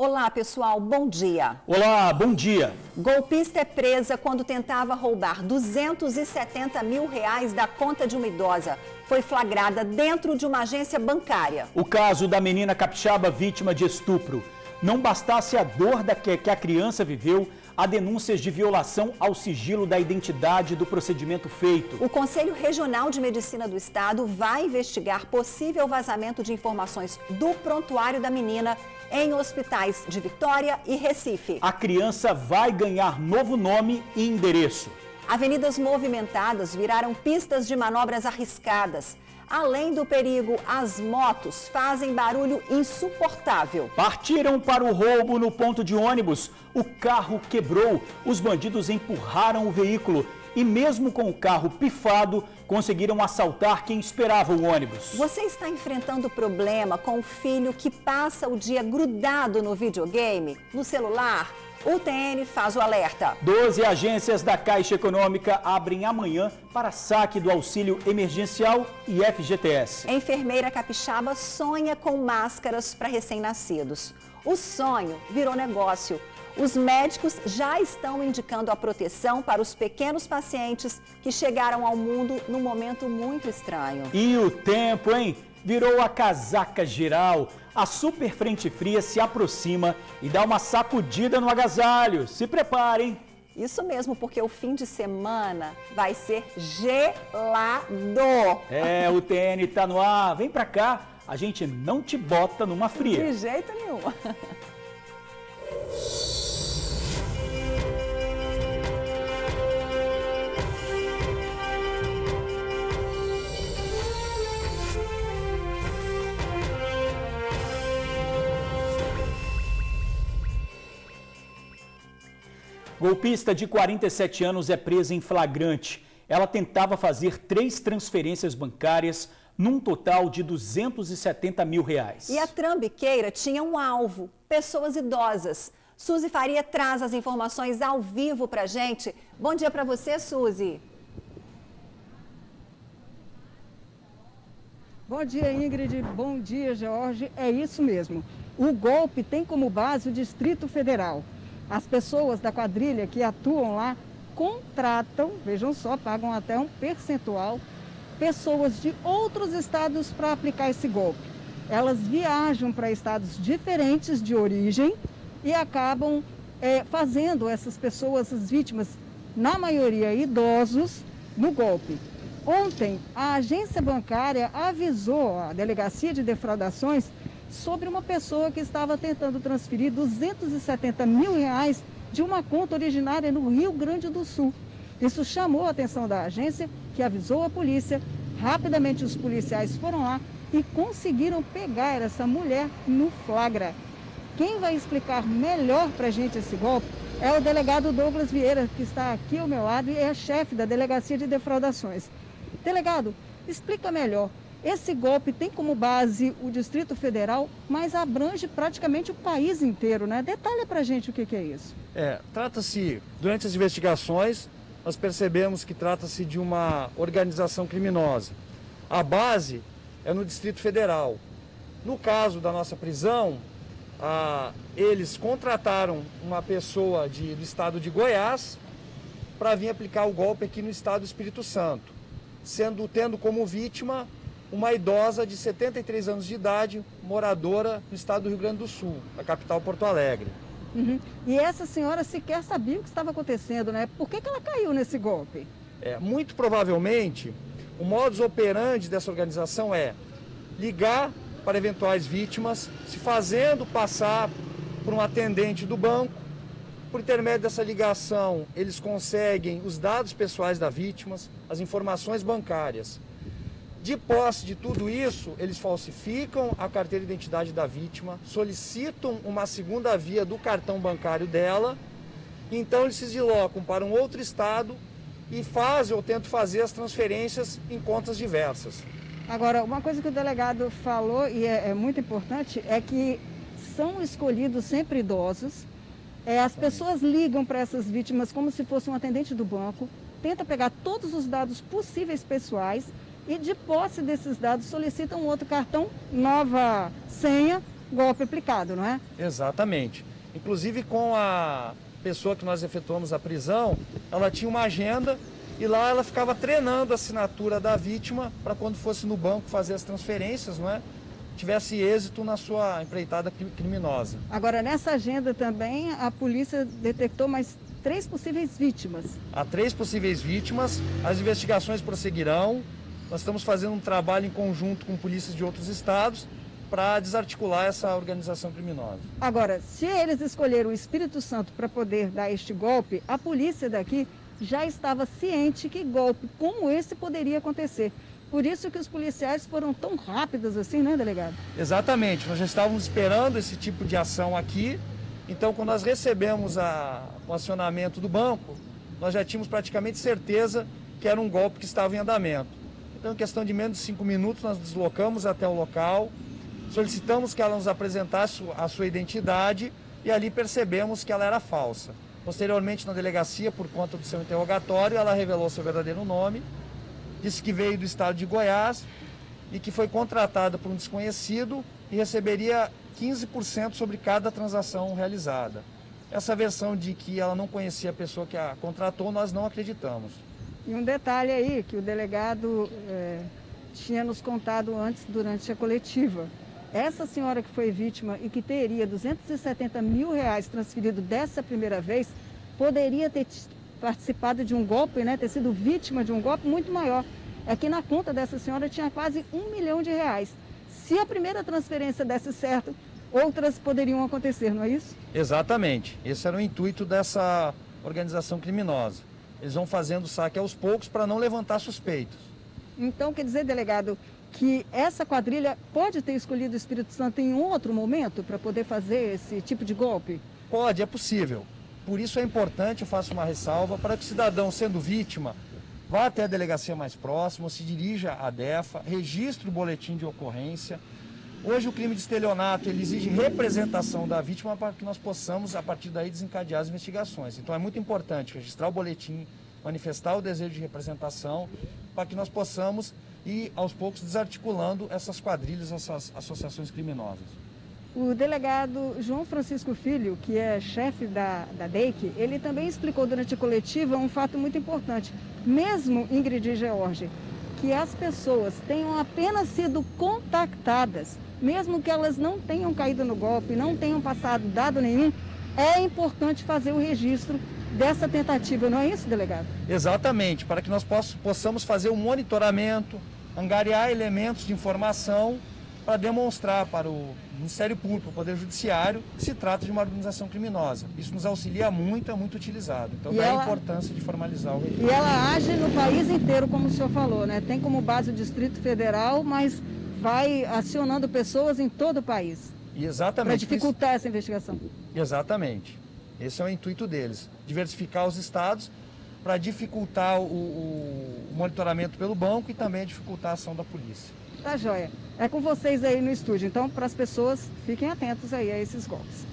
Olá, pessoal, bom dia. Olá, bom dia. Golpista é presa quando tentava roubar R$270 mil da conta de uma idosa. Foi flagrada dentro de uma agência bancária. O caso da menina capixaba vítima de estupro. Não bastasse a dor que a criança viveu, há denúncias de violação ao sigilo da identidade do procedimento feito. O Conselho Regional de Medicina do Estado vai investigar possível vazamento de informações do prontuário da menina em hospitais de Vitória e Recife. A criança vai ganhar novo nome e endereço. Avenidas movimentadas viraram pistas de manobras arriscadas. Além do perigo, as motos fazem barulho insuportável. Partiram para o roubo no ponto de ônibus. O carro quebrou. Os bandidos empurraram o veículo e mesmo com o carro pifado, conseguiram assaltar quem esperava o ônibus. Você está enfrentando problema com o filho que passa o dia grudado no videogame, no celular? O TN faz o alerta. 12 agências da Caixa Econômica abrem amanhã para saque do auxílio emergencial e FGTS. Enfermeira capixaba sonha com máscaras para recém-nascidos. O sonho virou negócio. Os médicos já estão indicando a proteção para os pequenos pacientes que chegaram ao mundo num momento muito estranho. E o tempo, hein? Virou a casaca geral. A super frente fria se aproxima e dá uma sacudida no agasalho. Se preparem. Isso mesmo, porque o fim de semana vai ser gelado. É, o TN tá no ar. Vem pra cá, a gente não te bota numa fria. De jeito nenhum. Golpista de 47 anos é presa em flagrante. Ela tentava fazer 3 transferências bancárias num total de R$270 mil. E a trambiqueira tinha um alvo, pessoas idosas. Suzy Faria traz as informações ao vivo pra gente. Bom dia para você, Suzy. Bom dia, Ingrid. Bom dia, Jorge. É isso mesmo. O golpe tem como base o Distrito Federal. As pessoas da quadrilha que atuam lá contratam, vejam só, pagam até um percentual, pessoas de outros estados para aplicar esse golpe. Elas viajam para estados diferentes de origem e acabam fazendo essas pessoas, as vítimas, na maioria idosos, no golpe. Ontem, a agência bancária avisou a Delegacia de Defraudações sobre uma pessoa que estava tentando transferir R$270 mil de uma conta originária no Rio Grande do Sul. Isso chamou a atenção da agência, que avisou a polícia. Rapidamente os policiais foram lá e conseguiram pegar essa mulher no flagra. Quem vai explicar melhor para a gente esse golpe é o delegado Douglas Vieira, que está aqui ao meu lado e é chefe da Delegacia de Defraudações. Delegado, explica melhor. Esse golpe tem como base o Distrito Federal, mas abrange praticamente o país inteiro, né? Detalha pra gente o que é isso. Trata-se, durante as investigações, nós percebemos que trata-se de uma organização criminosa. A base é no Distrito Federal. No caso da nossa prisão, eles contrataram uma pessoa do estado de Goiás para vir aplicar o golpe aqui no estado do Espírito Santo, tendo como vítima uma idosa de 73 anos de idade, moradora no estado do Rio Grande do Sul, na capital Porto Alegre. Uhum. E essa senhora sequer sabia o que estava acontecendo, né? Por que ela caiu nesse golpe? Muito provavelmente, o modus operandi dessa organização é ligar para eventuais vítimas, se fazendo passar por um atendente do banco. Por intermédio dessa ligação, eles conseguem os dados pessoais das vítimas, as informações bancárias. De posse de tudo isso, eles falsificam a carteira de identidade da vítima, solicitam uma segunda via do cartão bancário dela, então eles se deslocam para um outro estado e fazem ou tentam fazer as transferências em contas diversas. Agora, uma coisa que o delegado falou, e é muito importante, é que são escolhidos sempre idosos. As pessoas ligam para essas vítimas como se fosse um atendente do banco, tenta pegar todos os dados possíveis pessoais, e de posse desses dados solicitam outro cartão, nova senha, golpe aplicado, não é? Exatamente. Inclusive com a pessoa que nós efetuamos a prisão, ela tinha uma agenda e lá ela ficava treinando a assinatura da vítima para quando fosse no banco fazer as transferências, não é? Tivesse êxito na sua empreitada criminosa. Agora, nessa agenda também, a polícia detectou mais 3 possíveis vítimas. Há 3 possíveis vítimas, as investigações prosseguirão. Nós estamos fazendo um trabalho em conjunto com polícias de outros estados para desarticular essa organização criminosa. Agora, se eles escolheram o Espírito Santo para poder dar este golpe, a polícia daqui já estava ciente que golpe como esse poderia acontecer. Por isso que os policiais foram tão rápidos assim, né, delegado? Exatamente, nós já estávamos esperando esse tipo de ação aqui. Então, quando nós recebemos o acionamento do banco, nós já tínhamos praticamente certeza que era um golpe que estava em andamento. Então, em questão de menos de 5 minutos, nós deslocamos até o local, solicitamos que ela nos apresentasse a sua identidade e ali percebemos que ela era falsa. Posteriormente, na delegacia, por conta do seu interrogatório, ela revelou seu verdadeiro nome, disse que veio do estado de Goiás e que foi contratada por um desconhecido e receberia 15% sobre cada transação realizada. Essa versão de que ela não conhecia a pessoa que a contratou, nós não acreditamos. E um detalhe aí, que o delegado tinha nos contado antes, durante a coletiva. Essa senhora que foi vítima e que teria R$270 mil transferido dessa primeira vez, poderia ter participado de um golpe, né, ter sido vítima de um golpe muito maior. É que na conta dessa senhora tinha quase R$1 milhão. Se a primeira transferência desse certo, outras poderiam acontecer, não é isso? Exatamente. Esse era o intuito dessa organização criminosa. Eles vão fazendo o saque aos poucos para não levantar suspeitos. Então, quer dizer, delegado, que essa quadrilha pode ter escolhido o Espírito Santo em um outro momento para poder fazer esse tipo de golpe? Pode, é possível. Por isso é importante, eu faço uma ressalva, para que o cidadão, sendo vítima, vá até a delegacia mais próxima, se dirija à DEFA, registre o boletim de ocorrência. Hoje o crime de estelionato ele exige representação da vítima para que nós possamos, a partir daí, desencadear as investigações. Então é muito importante registrar o boletim, manifestar o desejo de representação, para que nós possamos ir, aos poucos, desarticulando essas quadrilhas, essas associações criminosas. O delegado João Francisco Filho, que é chefe da DEIC, ele também explicou durante a coletiva um fato muito importante. Mesmo, Ingrid e George, que as pessoas tenham apenas sido contactadas, mesmo que elas não tenham caído no golpe, não tenham passado dado nenhum, é importante fazer o registro dessa tentativa, não é isso, delegado? Exatamente, para que nós possamos fazer um monitoramento, angariar elementos de informação para demonstrar para o Ministério Público, o Poder Judiciário, que se trata de uma organização criminosa. Isso nos auxilia muito, é muito utilizado. Então, daí a importância de formalizar o registro. E ela age no país inteiro, como o senhor falou, né? Tem como base o Distrito Federal, mas vai acionando pessoas em todo o país. Exatamente. Para dificultar essa investigação. Exatamente. Esse é o intuito deles, diversificar os estados para dificultar o monitoramento pelo banco e também dificultar a ação da polícia. Tá joia. É com vocês aí no estúdio, então para as pessoas fiquem atentos aí a esses golpes.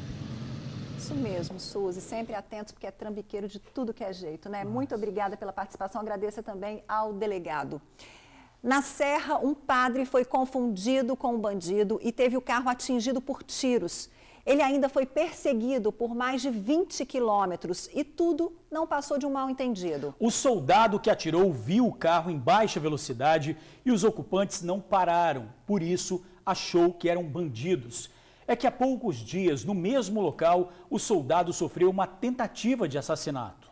Isso mesmo, Suzy, sempre atentos porque é trambiqueiro de tudo que é jeito, né? Muito obrigada pela participação, agradeço também ao delegado. Na Serra, um padre foi confundido com um bandido e teve o carro atingido por tiros. Ele ainda foi perseguido por mais de 20 quilômetros e tudo não passou de um mal-entendido. O soldado que atirou viu o carro em baixa velocidade e os ocupantes não pararam. Por isso, achou que eram bandidos. É que há poucos dias, no mesmo local, o soldado sofreu uma tentativa de assassinato.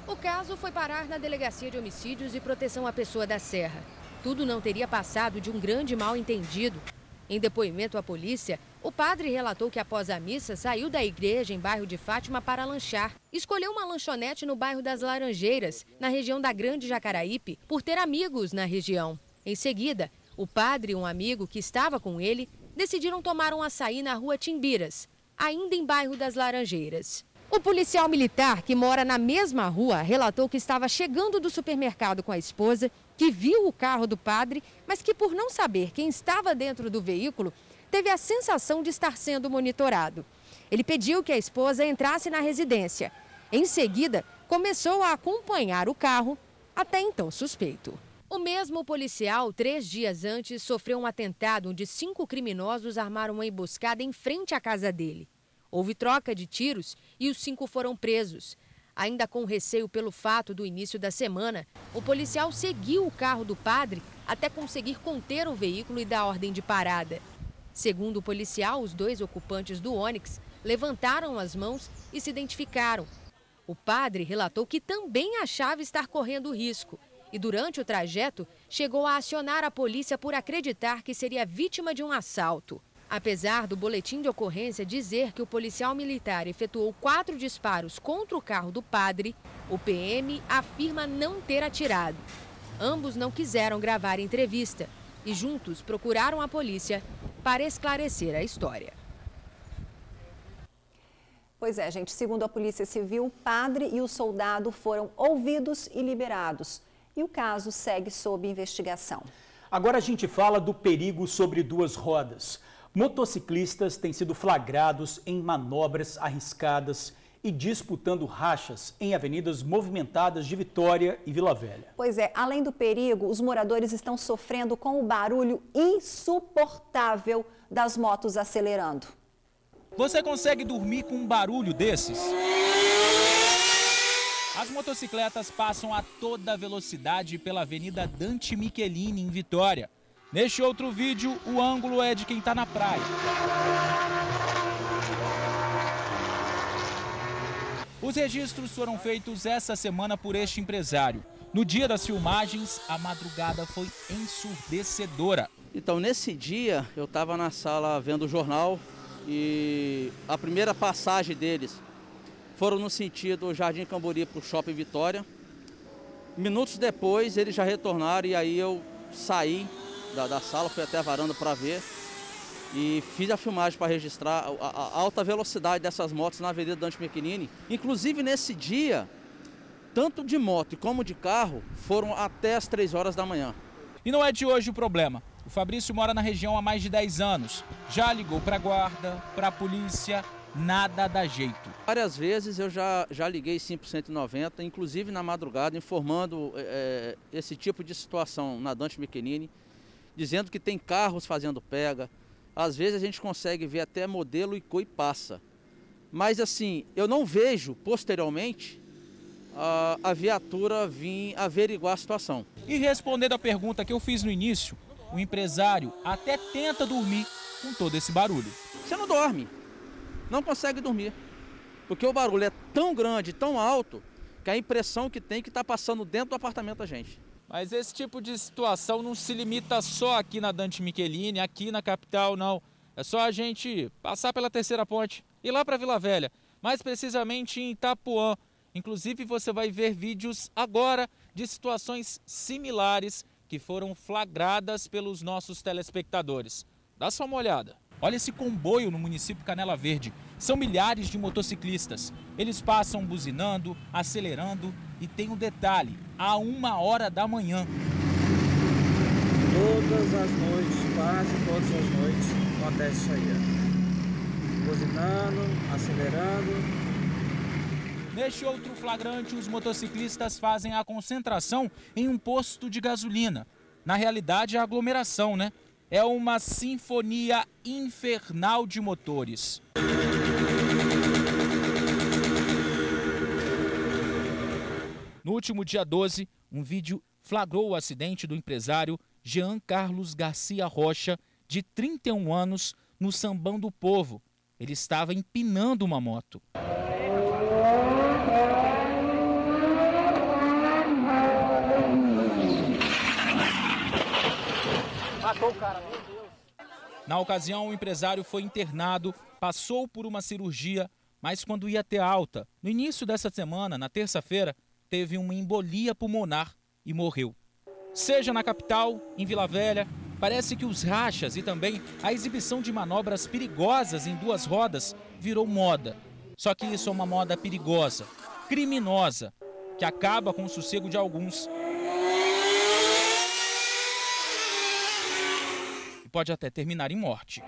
O caso foi parar na Delegacia de Homicídios e Proteção à Pessoa da Serra. Tudo não teria passado de um grande mal-entendido. Em depoimento à polícia, o padre relatou que após a missa saiu da igreja em bairro de Fátima para lanchar. Escolheu uma lanchonete no bairro das Laranjeiras, na região da Grande Jacaraípe, por ter amigos na região. Em seguida, o padre e um amigo que estava com ele decidiram tomar um açaí na rua Timbiras, ainda em bairro das Laranjeiras. O policial militar, que mora na mesma rua, relatou que estava chegando do supermercado com a esposa, que viu o carro do padre, mas que por não saber quem estava dentro do veículo, teve a sensação de estar sendo monitorado. Ele pediu que a esposa entrasse na residência. Em seguida, começou a acompanhar o carro, até então suspeito. O mesmo policial, 3 dias antes, sofreu um atentado onde 5 criminosos armaram uma emboscada em frente à casa dele. Houve troca de tiros e os 5 foram presos. Ainda com receio pelo fato do início da semana, o policial seguiu o carro do padre até conseguir conter o veículo e dar ordem de parada. Segundo o policial, os 2 ocupantes do Onix levantaram as mãos e se identificaram. O padre relatou que também achava estar correndo risco e, durante o trajeto, chegou a acionar a polícia por acreditar que seria vítima de um assalto. Apesar do boletim de ocorrência dizer que o policial militar efetuou 4 disparos contra o carro do padre, o PM afirma não ter atirado. Ambos não quiseram gravar entrevista e juntos procuraram a polícia para esclarecer a história. Pois é, gente, segundo a Polícia Civil, o padre e o soldado foram ouvidos e liberados. E o caso segue sob investigação. Agora a gente fala do perigo sobre 2 rodas. Motociclistas têm sido flagrados em manobras arriscadas e disputando rachas em avenidas movimentadas de Vitória e Vila Velha. Pois é, além do perigo, os moradores estão sofrendo com o barulho insuportável das motos acelerando. Você consegue dormir com um barulho desses? As motocicletas passam a toda velocidade pela Avenida Dante Michelini, em Vitória. Neste outro vídeo, o ângulo é de quem está na praia. Os registros foram feitos essa semana por este empresário. No dia das filmagens, a madrugada foi ensurdecedora. Então, nesse dia, eu estava na sala vendo o jornal e a primeira passagem deles foram no sentido Jardim Camburi para o Shopping Vitória. Minutos depois, eles já retornaram e aí eu saí da sala, fui até a varanda para ver e fiz a filmagem para registrar a alta velocidade dessas motos na Avenida Dante Michelini. Inclusive, nesse dia, tanto de moto como de carro foram até as 3 horas da manhã. E não é de hoje o problema. O Fabrício mora na região há mais de 10 anos. Já ligou para a guarda, para a polícia, nada dá jeito. Várias vezes eu já liguei sim para o 190, inclusive na madrugada, informando esse tipo de situação na Dante Michelini, dizendo que tem carros fazendo pega. Às vezes a gente consegue ver até modelo e cor e passa. Mas assim, eu não vejo posteriormente a viatura vir averiguar a situação. E respondendo a pergunta que eu fiz no início, o empresário até tenta dormir com todo esse barulho. Você não dorme, não consegue dormir, porque o barulho é tão grande, tão alto, que a impressão que tem que está passando dentro do apartamento da gente. Mas esse tipo de situação não se limita só aqui na Dante Michelini, aqui na capital, não. É só a gente passar pela Terceira Ponte e ir lá para Vila Velha, mais precisamente em Itapuã. Inclusive você vai ver vídeos agora de situações similares que foram flagradas pelos nossos telespectadores. Dá só uma olhada. Olha esse comboio no município Canela Verde. São milhares de motociclistas. Eles passam buzinando, acelerando e tem um detalhe, a 1h da manhã. Todas as noites, quase todas as noites, acontece isso aí. Buzinando, acelerando. Neste outro flagrante, os motociclistas fazem a concentração em um posto de gasolina. Na realidade, é aglomeração, né? É uma sinfonia infernal de motores. No último dia 12, um vídeo flagrou o acidente do empresário Jean Carlos Garcia Rocha, de 31 anos, no Sambão do Povo. Ele estava empinando uma moto. Matou o cara, meu Deus. Na ocasião, o empresário foi internado, passou por uma cirurgia, mas quando ia ter alta, no início dessa semana, na terça-feira, teve uma embolia pulmonar e morreu. Seja na capital, em Vila Velha, parece que os rachas e também a exibição de manobras perigosas em 2 rodas virou moda. Só que isso é uma moda perigosa, criminosa, que acaba com o sossego de alguns. E pode até terminar em morte.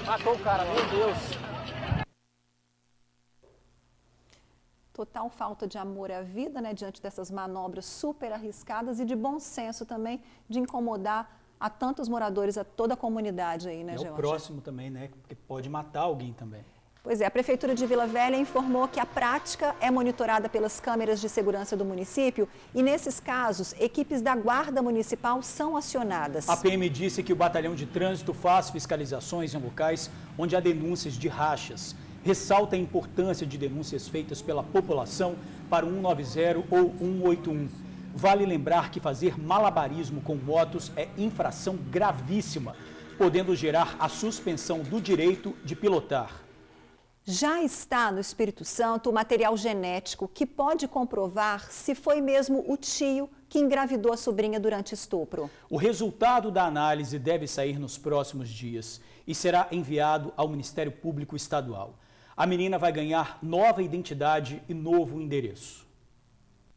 Matou o cara, meu Deus. total falta de amor à vida, né, diante dessas manobras super arriscadas e de bom senso também de incomodar a tantos moradores, a toda a comunidade aí, né, É Georgia? o próximo também, né, porque pode matar alguém também. Pois é, a Prefeitura de Vila Velha informou que a prática é monitorada pelas câmeras de segurança do município e, nesses casos, equipes da Guarda Municipal são acionadas. A PM disse que o Batalhão de Trânsito faz fiscalizações em locais onde há denúncias de rachas. Ressalta a importância de denúncias feitas pela população para o 190 ou 181. Vale lembrar que fazer malabarismo com motos é infração gravíssima, podendo gerar a suspensão do direito de pilotar. Já está no Espírito Santo o material genético que pode comprovar se foi mesmo o tio que engravidou a sobrinha durante estupro. O resultado da análise deve sair nos próximos dias e será enviado ao Ministério Público Estadual. A menina vai ganhar nova identidade e novo endereço.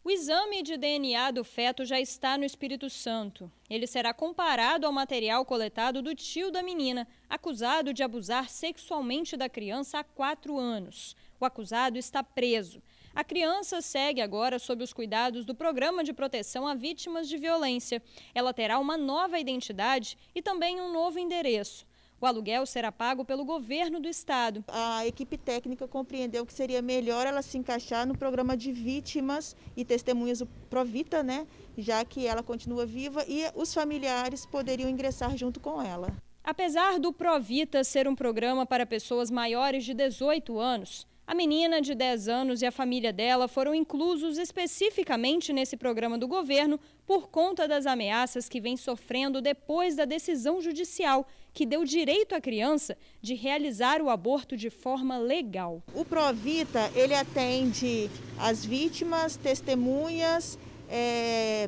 O exame de DNA do feto já está no Espírito Santo. Ele será comparado ao material coletado do tio da menina, acusado de abusar sexualmente da criança há 4 anos. O acusado está preso. A criança segue agora sob os cuidados do Programa de Proteção a Vítimas de Violência. Ela terá uma nova identidade e também um novo endereço. O aluguel será pago pelo governo do estado. A equipe técnica compreendeu que seria melhor ela se encaixar no programa de vítimas e testemunhas do Provita, né? Já que ela continua viva e os familiares poderiam ingressar junto com ela. Apesar do Provita ser um programa para pessoas maiores de 18 anos, a menina de 10 anos e a família dela foram inclusos especificamente nesse programa do governo por conta das ameaças que vem sofrendo depois da decisão judicial que deu direito à criança de realizar o aborto de forma legal. O Provita, ele atende as vítimas, testemunhas,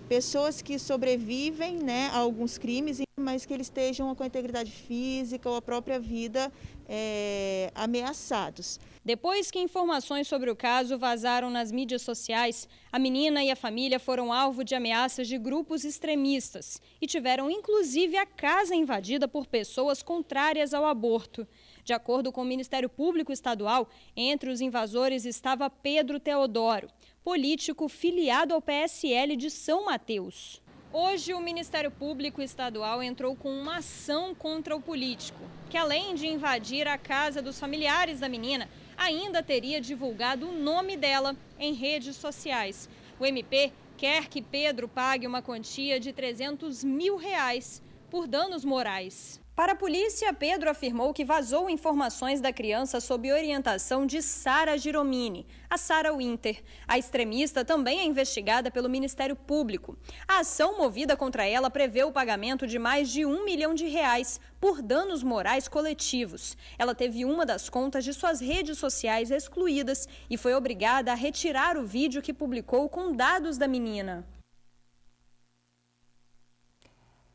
pessoas que sobrevivem, né, a alguns crimes, mas que eles estejam com a integridade física ou a própria vida ameaçados. Depois que informações sobre o caso vazaram nas mídias sociais, a menina e a família foram alvo de ameaças de grupos extremistas e tiveram inclusive a casa invadida por pessoas contrárias ao aborto. De acordo com o Ministério Público Estadual, entre os invasores estava Pedro Teodoro, político filiado ao PSL de São Mateus. Hoje, o Ministério Público Estadual entrou com uma ação contra o político, que além de invadir a casa dos familiares da menina, ainda teria divulgado o nome dela em redes sociais. O MP quer que Pedro pague uma quantia de R$300 mil por danos morais. Para a polícia, Pedro afirmou que vazou informações da criança sob orientação de Sara Giromini, a Sara Winter. A extremista também é investigada pelo Ministério Público. A ação movida contra ela prevê o pagamento de mais de R$1 milhão por danos morais coletivos. Ela teve uma das contas de suas redes sociais excluídas e foi obrigada a retirar o vídeo que publicou com dados da menina.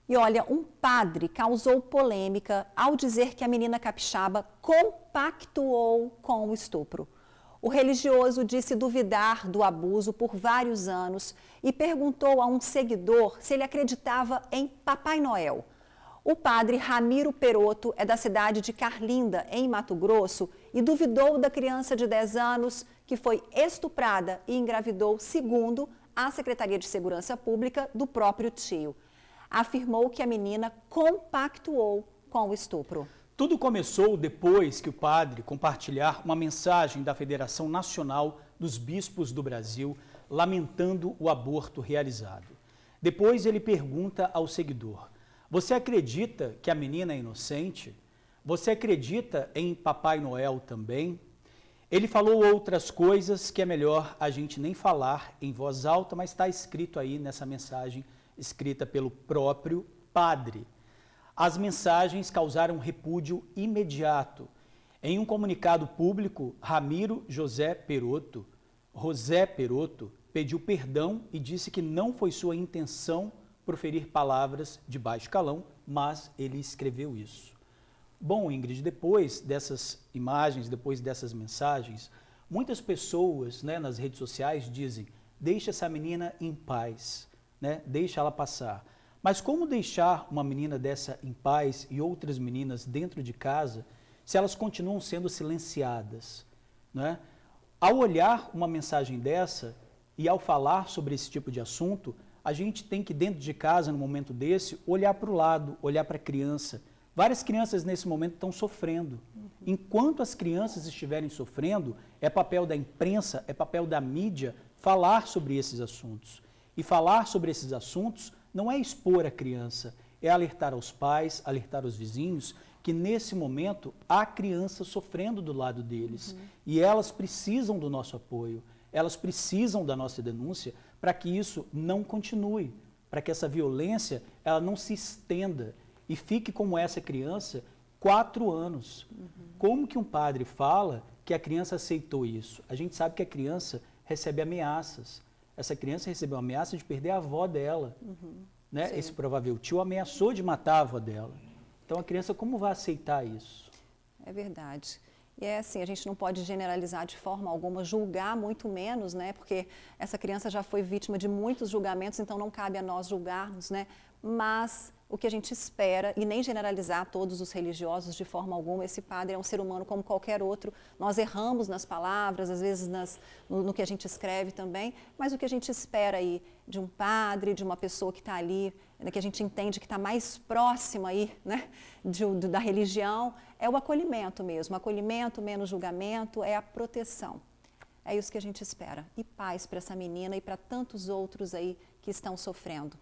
E olha, um padre causou polêmica ao dizer que a menina capixaba compactuou com o estupro. O religioso disse duvidar do abuso por vários anos e perguntou a um seguidor se ele acreditava em Papai Noel. O padre Ramiro Perotto é da cidade de Carlinda, em Mato Grosso, e duvidou da criança de 10 anos que foi estuprada e engravidou, segundo a Secretaria de Segurança Pública, do próprio tio. Afirmou que a menina compactuou com o estupro. Tudo começou depois que o padre compartilhar uma mensagem da Federação Nacional dos Bispos do Brasil lamentando o aborto realizado. Depois ele pergunta ao seguidor: você acredita que a menina é inocente? Você acredita em Papai Noel também? Ele falou outras coisas que é melhor a gente nem falar em voz alta, mas está escrito aí nessa mensagem escrita pelo próprio padre. As mensagens causaram repúdio imediato. Em um comunicado público, Ramiro José Perotto pediu perdão e disse que não foi sua intenção proferir palavras de baixo calão, mas ele escreveu isso. Bom, Ingrid, depois dessas imagens, depois dessas mensagens, muitas pessoas, nas redes sociais dizem: deixa essa menina em paz. Deixa ela passar. Mas como deixar uma menina dessa em paz e outras meninas dentro de casa se elas continuam sendo silenciadas? Ao olhar uma mensagem dessa e ao falar sobre esse tipo de assunto, a gente tem que, dentro de casa, no momento desse, olhar para o lado, olhar para a criança. Várias crianças nesse momento estão sofrendo. Enquanto as crianças estiverem sofrendo, é papel da imprensa, é papel da mídia falar sobre esses assuntos. E falar sobre esses assuntos não é expor a criança, é alertar aos pais, alertar os vizinhos, que nesse momento há crianças sofrendo do lado deles. E elas precisam do nosso apoio, elas precisam da nossa denúncia para que isso não continue, para que essa violência ela não se estenda e fique como essa criança 4 anos. Como que um padre fala que a criança aceitou isso? A gente sabe que a criança recebe ameaças. Essa criança recebeu a ameaça de perder a avó dela. Né? Esse provável tio ameaçou de matar a avó dela. Então a criança como vai aceitar isso? É verdade. E é assim, a gente não pode generalizar de forma alguma, julgar muito menos, né? Porque essa criança já foi vítima de muitos julgamentos, então não cabe a nós julgarmos, né? Mas o que a gente espera, e nem generalizar todos os religiosos de forma alguma, esse padre é um ser humano como qualquer outro, nós erramos nas palavras, às vezes no que a gente escreve também, mas o que a gente espera aí de um padre, de uma pessoa que está ali, né, que a gente entende que está mais próxima aí, né, da religião, é o acolhimento mesmo, acolhimento, menos julgamento, é a proteção. É isso que a gente espera. E paz para essa menina e para tantos outros aí que estão sofrendo.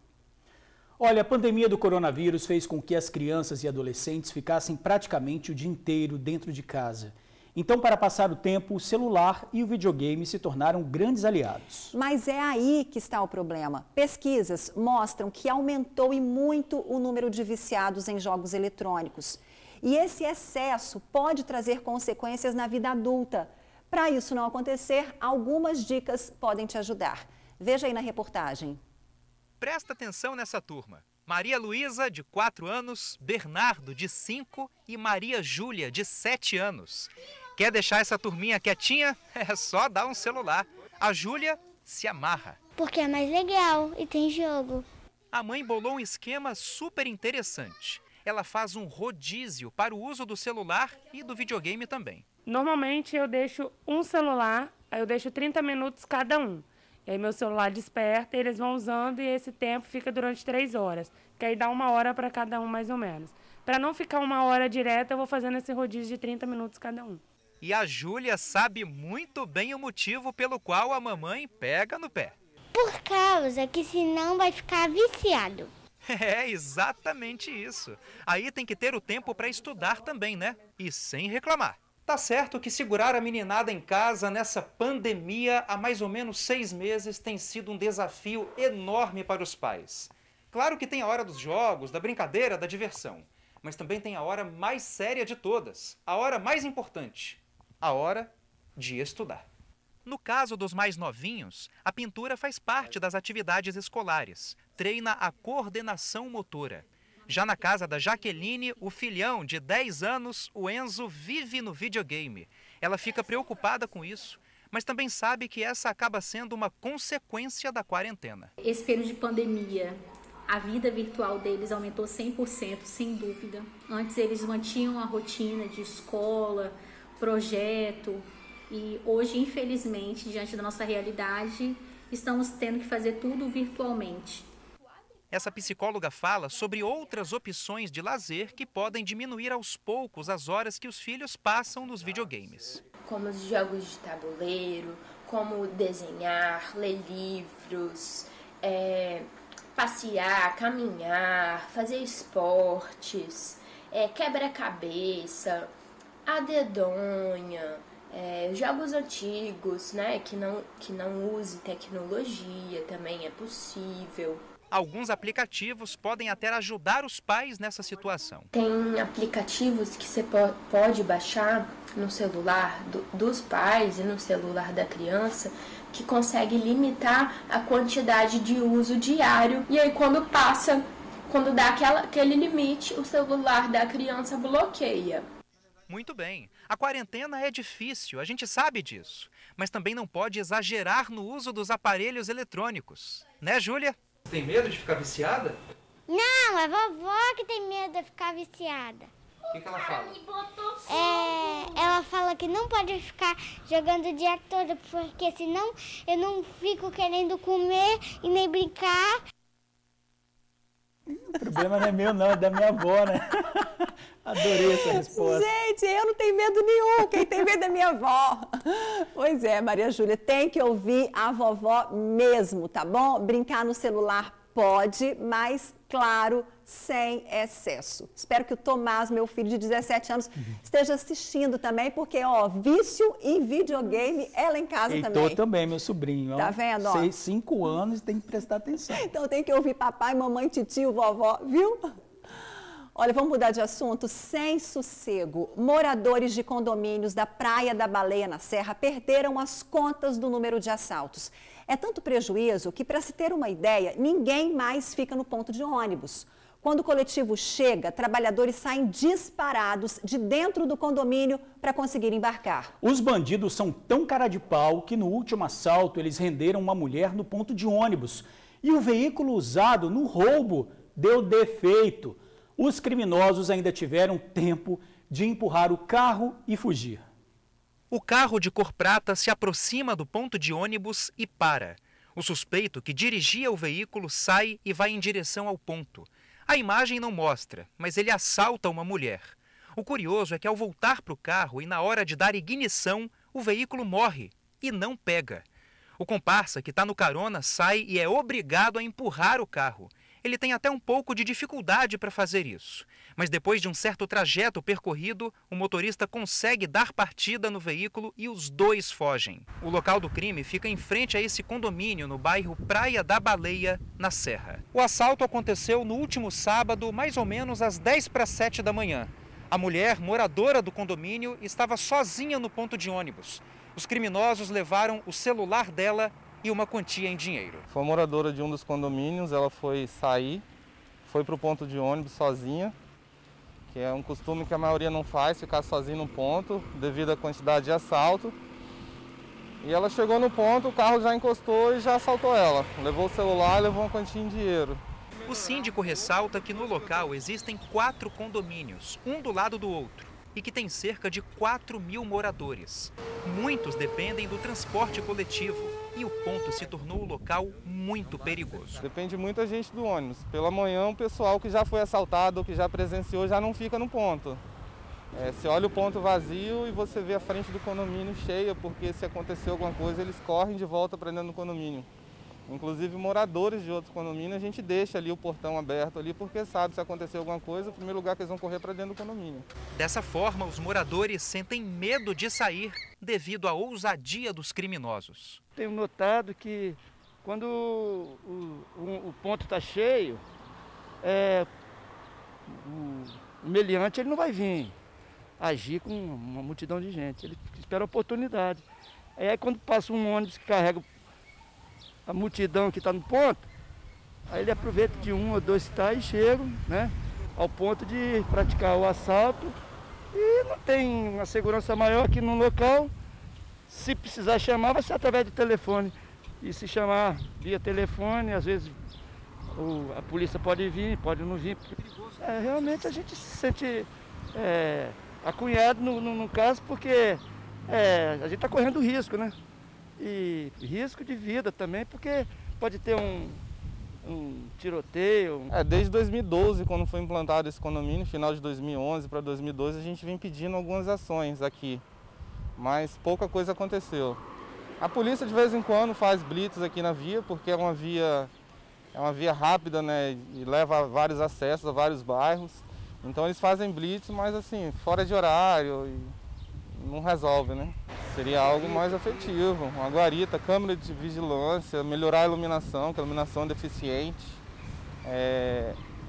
Olha, a pandemia do coronavírus fez com que as crianças e adolescentes ficassem praticamente o dia inteiro dentro de casa. Então, para passar o tempo, o celular e o videogame se tornaram grandes aliados. Mas é aí que está o problema. Pesquisas mostram que aumentou e muito o número de viciados em jogos eletrônicos. E esse excesso pode trazer consequências na vida adulta. Para isso não acontecer, algumas dicas podem te ajudar. Veja aí na reportagem. Presta atenção nessa turma. Maria Luísa, de 4 anos, Bernardo, de 5 e Maria Júlia, de 7 anos. Quer deixar essa turminha quietinha? É só dar um celular. A Júlia se amarra. Porque é mais legal e tem jogo. A mãe bolou um esquema super interessante. Ela faz um rodízio para o uso do celular e do videogame também. Normalmente eu deixo um celular, aí eu deixo 30 minutos cada um. E aí meu celular desperta, eles vão usando e esse tempo fica durante 3 horas. Que aí dá 1 hora para cada um mais ou menos. Para não ficar 1 hora direta, eu vou fazendo esse rodízio de 30 minutos cada um. E a Júlia sabe muito bem o motivo pelo qual a mamãe pega no pé. Por causa que senão vai ficar viciado. É exatamente isso. Aí tem que ter o tempo para estudar também, né? E sem reclamar. Tá certo que segurar a meninada em casa nessa pandemia há mais ou menos 6 meses tem sido um desafio enorme para os pais. Claro que tem a hora dos jogos, da brincadeira, da diversão. Mas também tem a hora mais séria de todas, a hora mais importante, a hora de estudar. No caso dos mais novinhos, a pintura faz parte das atividades escolares, treina a coordenação motora. Já na casa da Jaqueline, o filhão de 10 anos, o Enzo, vive no videogame. Ela fica preocupada com isso, mas também sabe que essa acaba sendo uma consequência da quarentena. Esse período de pandemia, a vida virtual deles aumentou 100%, sem dúvida. Antes eles mantinham a rotina de escola, projeto, e hoje, infelizmente, diante da nossa realidade, estamos tendo que fazer tudo virtualmente. Essa psicóloga fala sobre outras opções de lazer que podem diminuir aos poucos as horas que os filhos passam nos videogames. Como os jogos de tabuleiro, como desenhar, ler livros, passear, caminhar, fazer esportes, quebra-cabeça, a dedonha, jogos antigos, né, que não usem tecnologia, também é possível. Alguns aplicativos podem até ajudar os pais nessa situação. Tem aplicativos que você pode baixar no celular dos pais e no celular da criança que consegue limitar a quantidade de uso diário. E aí quando dá aquele limite, o celular da criança bloqueia. Muito bem. A quarentena é difícil, a gente sabe disso. Mas também não pode exagerar no uso dos aparelhos eletrônicos. Né, Júlia? Tem medo de ficar viciada? Não, é vovó que tem medo de ficar viciada. O que ela fala? Ela fala que não pode ficar jogando o dia todo, porque senão eu não fico querendo comer e nem brincar. O problema não é meu não, é da minha avó, né? Adorei essa resposta. Gente, eu não tenho medo nenhum, quem tem medo é minha avó. Pois é, Maria Júlia, tem que ouvir a vovó mesmo, tá bom? Brincar no celular pode, mas, claro, sem excesso. Espero que o Tomás, meu filho de 17 anos, esteja assistindo também, porque, ó, vício em videogame é lá em casa também. Heitor também, meu sobrinho. Tá vendo, ó? 5 anos, tem que prestar atenção. Então tem que ouvir papai, mamãe, titio, vovó, viu? Olha, vamos mudar de assunto. Sem sossego, moradores de condomínios da Praia da Baleia, na Serra, perderam as contas do número de assaltos. É tanto prejuízo que, para se ter uma ideia, ninguém mais fica no ponto de ônibus. Quando o coletivo chega, trabalhadores saem disparados de dentro do condomínio para conseguir embarcar. Os bandidos são tão cara de pau que no último assalto eles renderam uma mulher no ponto de ônibus. E o veículo usado no roubo deu defeito. Os criminosos ainda tiveram tempo de empurrar o carro e fugir. O carro de cor prata se aproxima do ponto de ônibus e para. O suspeito que dirigia o veículo sai e vai em direção ao ponto. A imagem não mostra, mas ele assalta uma mulher. O curioso é que ao voltar para o carro e na hora de dar ignição, o veículo morre e não pega. O comparsa que está no carona sai e é obrigado a empurrar o carro. Ele tem até um pouco de dificuldade para fazer isso. Mas depois de um certo trajeto percorrido, o motorista consegue dar partida no veículo e os dois fogem. O local do crime fica em frente a esse condomínio no bairro Praia da Baleia, na Serra. O assalto aconteceu no último sábado, mais ou menos às 6:50 da manhã. A mulher, moradora do condomínio, estava sozinha no ponto de ônibus. Os criminosos levaram o celular dela e uma quantia em dinheiro. Foi moradora de um dos condomínios, ela foi sair, foi para o ponto de ônibus sozinha, que é um costume que a maioria não faz, ficar sozinha no ponto, devido à quantidade de assalto. E ela chegou no ponto, o carro já encostou e já assaltou ela. Levou o celular e levou uma quantia em dinheiro. O síndico ressalta que no local existem 4 condomínios, um do lado do outro, e que tem cerca de 4.000 moradores. Muitos dependem do transporte coletivo e o ponto se tornou um local muito perigoso. Depende muita gente do ônibus. Pela manhã, o pessoal que já foi assaltado ou que já presenciou já não fica no ponto. Você olha o ponto vazio e você vê a frente do condomínio cheia, porque se acontecer alguma coisa, eles correm de volta para dentro do condomínio. Inclusive moradores de outros condomínios, a gente deixa ali o portão aberto ali, porque sabe se acontecer alguma coisa, o primeiro lugar que eles vão correr para dentro do condomínio. Dessa forma, os moradores sentem medo de sair devido à ousadia dos criminosos. Tenho notado que quando o ponto está cheio, o meliante ele não vai vir agir com uma multidão de gente, ele espera a oportunidade. Aí quando passa um ônibus que carrega a multidão que está no ponto, aí ele aproveita de um ou dois que está e chega, né, ao ponto de praticar o assalto e não tem uma segurança maior aqui no local. Se precisar chamar, vai ser através do telefone. E se chamar via telefone, às vezes a polícia pode vir, pode não vir. Realmente a gente se sente acunhado no caso, porque a gente está correndo risco, né? E risco de vida também, porque pode ter um tiroteio. Desde 2012, quando foi implantado esse condomínio, final de 2011 para 2012, a gente vem pedindo algumas ações aqui, mas pouca coisa aconteceu. A polícia de vez em quando faz blitz aqui na via, porque é uma via rápida, né, e leva a vários acessos a vários bairros. Então eles fazem blitz, mas assim, fora de horário, e não resolve, né? Seria algo mais efetivo, uma guarita, câmera de vigilância, melhorar a iluminação, que a iluminação é deficiente.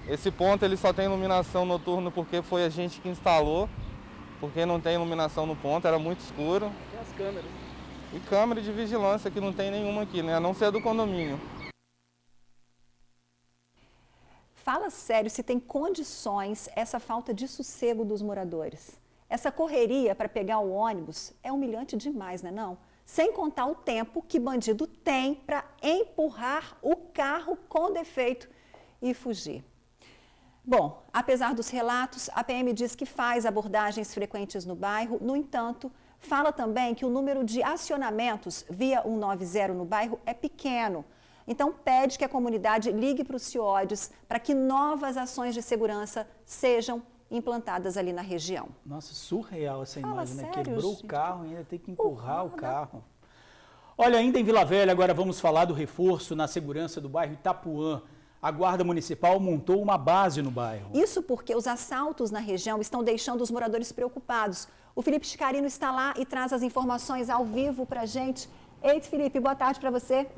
Esse ponto ele só tem iluminação noturna porque foi a gente que instalou, porque não tem iluminação no ponto, era muito escuro. Tem as câmeras. E câmera de vigilância que não tem nenhuma aqui, né? A não ser do condomínio. Fala sério se tem condições essa falta de sossego dos moradores. Essa correria para pegar o ônibus é humilhante demais, né não? Sem contar o tempo que bandido tem para empurrar o carro com defeito e fugir. Bom, apesar dos relatos, a PM diz que faz abordagens frequentes no bairro. No entanto, fala também que o número de acionamentos via 190 no bairro é pequeno. Então, pede que a comunidade ligue para o CIODES para que novas ações de segurança sejam implantadas ali na região. Nossa, surreal essa imagem, né? Sério, Quebrou gente? o carro e ainda tem que empurrar o carro. Olha, ainda em Vila Velha, agora vamos falar do reforço na segurança do bairro Itapuã. A Guarda Municipal montou uma base no bairro. Isso porque os assaltos na região estão deixando os moradores preocupados. O Felipe Chicarino está lá e traz as informações ao vivo para a gente. Ei, Felipe, boa tarde para você.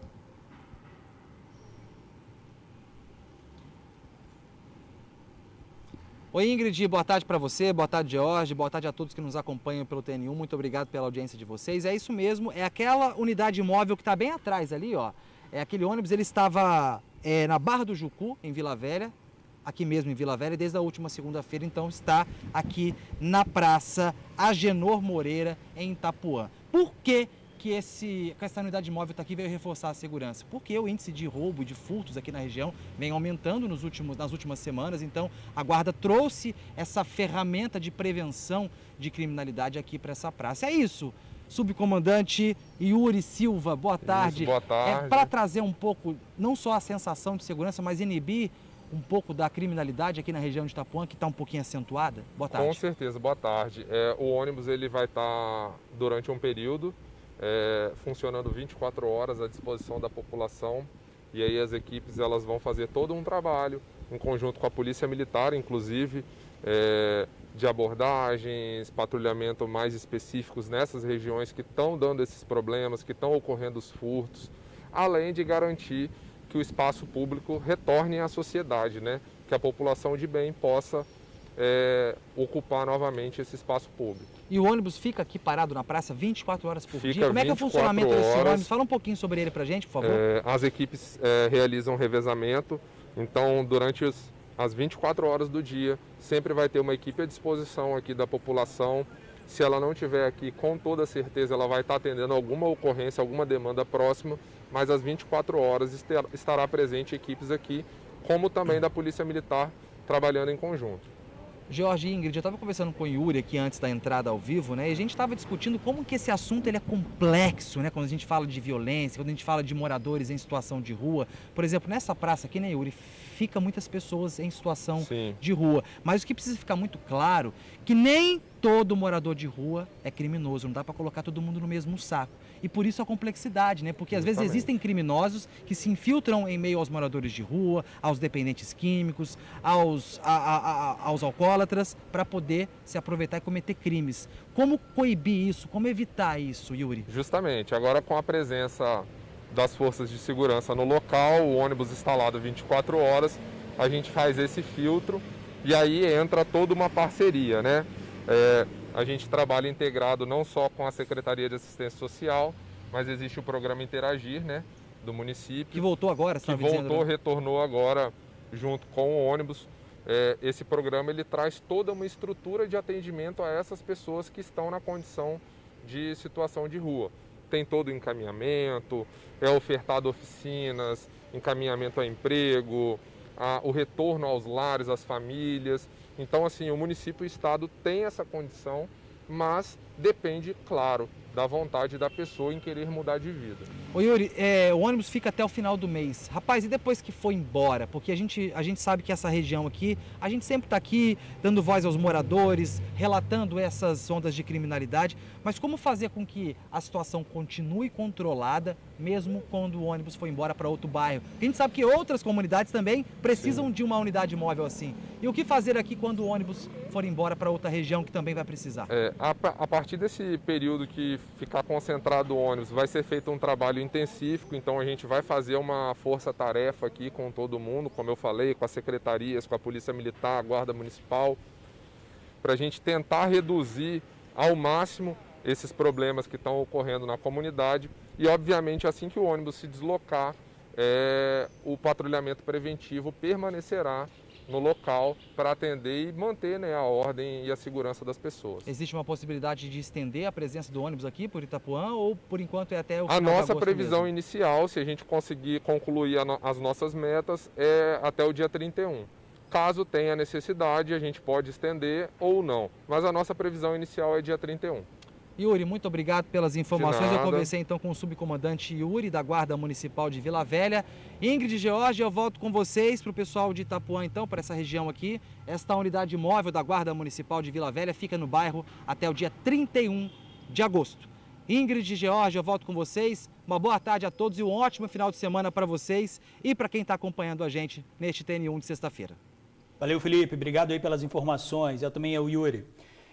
Oi, Ingrid, boa tarde para você, boa tarde, Jorge, boa tarde a todos que nos acompanham pelo TN1, muito obrigado pela audiência de vocês. É isso mesmo, é aquela unidade móvel que está bem atrás ali, ó. É aquele ônibus, ele estava na Barra do Jucu, em Vila Velha, aqui mesmo em Vila Velha, desde a última segunda-feira, então está aqui na Praça Agenor Moreira, em Itapuã. Por que essa unidade móvel está aqui veio reforçar a segurança? Porque o índice de roubo e de furtos aqui na região vem aumentando nas últimas semanas, então a Guarda trouxe essa ferramenta de prevenção de criminalidade aqui para essa praça. É isso, subcomandante Yuri Silva, boa tarde. Isso, boa tarde. Para trazer um pouco, não só a sensação de segurança, mas inibir um pouco da criminalidade aqui na região de Itapuã, que está um pouquinho acentuada? Boa tarde. Com certeza, boa tarde. O ônibus ele vai estar durante um período funcionando 24 horas à disposição da população, e aí as equipes elas vão fazer todo um trabalho em conjunto com a Polícia Militar, inclusive de abordagens, patrulhamento mais específicos nessas regiões que estão dando esses problemas, que estão ocorrendo os furtos, além de garantir que o espaço público retorne à sociedade, né? Que a população de bem possa ocupar novamente esse espaço público. E o ônibus fica aqui parado na praça 24 horas por dia? Como é que é o funcionamento desse ônibus? Fala um pouquinho sobre ele pra gente, por favor. As equipes realizam revezamento, então durante as 24 horas do dia sempre vai ter uma equipe à disposição aqui da população. Se ela não estiver aqui, com toda certeza ela vai estar atendendo alguma ocorrência, alguma demanda próxima, mas às 24 horas estará presente equipes aqui, como também da Polícia Militar, trabalhando em conjunto. Jorge e Ingrid, eu estava conversando com o Yuri aqui antes da entrada ao vivo, né? E a gente estava discutindo como que esse assunto ele é complexo, né? Quando a gente fala de violência, quando a gente fala de moradores em situação de rua. Por exemplo, nessa praça aqui, né, Yuri, fica muitas pessoas em situação de rua. Mas o que precisa ficar muito claro que nem todo morador de rua é criminoso, não dá para colocar todo mundo no mesmo saco. E por isso a complexidade, né? Porque às vezes existem criminosos que se infiltram em meio aos moradores de rua, aos dependentes químicos, aos alcoólatras, para poder se aproveitar e cometer crimes. Como coibir isso? Como evitar isso, Yuri? Justamente, agora com a presença das forças de segurança no local, o ônibus instalado 24 horas, a gente faz esse filtro e aí entra toda uma parceria, né? A gente trabalha integrado não só com a Secretaria de Assistência Social, mas existe o programa Interagir, né, do município. Que voltou agora, que voltou, retornou agora junto com o ônibus. Esse programa ele traz toda uma estrutura de atendimento a essas pessoas que estão na condição de situação de rua. Tem todo o encaminhamento, é ofertado oficinas, encaminhamento a emprego, o retorno aos lares, às famílias. Então, assim, o município e o estado têm essa condição, mas depende, claro, da vontade da pessoa em querer mudar de vida. Ô Yuri, o ônibus fica até o final do mês. Rapaz, e depois que for embora? Porque a gente sabe que essa região aqui, a gente sempre está aqui dando voz aos moradores, relatando essas ondas de criminalidade, mas como fazer com que a situação continue controlada, mesmo quando o ônibus for embora para outro bairro? Porque a gente sabe que outras comunidades também precisam de uma unidade móvel assim. E o que fazer aqui quando o ônibus for embora para outra região que também vai precisar? A partir desse período que ficar concentrado o ônibus, vai ser feito um trabalho intensivo, então a gente vai fazer uma força-tarefa aqui com todo mundo, como eu falei, com as secretarias, com a Polícia Militar, a Guarda Municipal, para a gente tentar reduzir ao máximo esses problemas que estão ocorrendo na comunidade e, obviamente, assim que o ônibus se deslocar, o patrulhamento preventivo permanecerá no local para atender e manter, né, a ordem e a segurança das pessoas. Existe uma possibilidade de estender a presença do ônibus aqui por Itapuã ou por enquanto é até o final de agosto? A nossa previsão mesmo? Inicial, se a gente conseguir concluir as nossas metas, é até o dia 31. Caso tenha necessidade, a gente pode estender ou não. Mas a nossa previsão inicial é dia 31. Yuri, muito obrigado pelas informações. Eu conversei então com o subcomandante Yuri, da Guarda Municipal de Vila Velha. Ingrid e George, eu volto com vocês para o pessoal de Itapuã, então, para essa região aqui. Esta unidade móvel da Guarda Municipal de Vila Velha fica no bairro até o dia 31 de agosto. Ingrid e George, eu volto com vocês. Uma boa tarde a todos e um ótimo final de semana para vocês e para quem está acompanhando a gente neste TN1 de sexta-feira. Valeu, Felipe. Obrigado aí pelas informações. Eu também é o Yuri.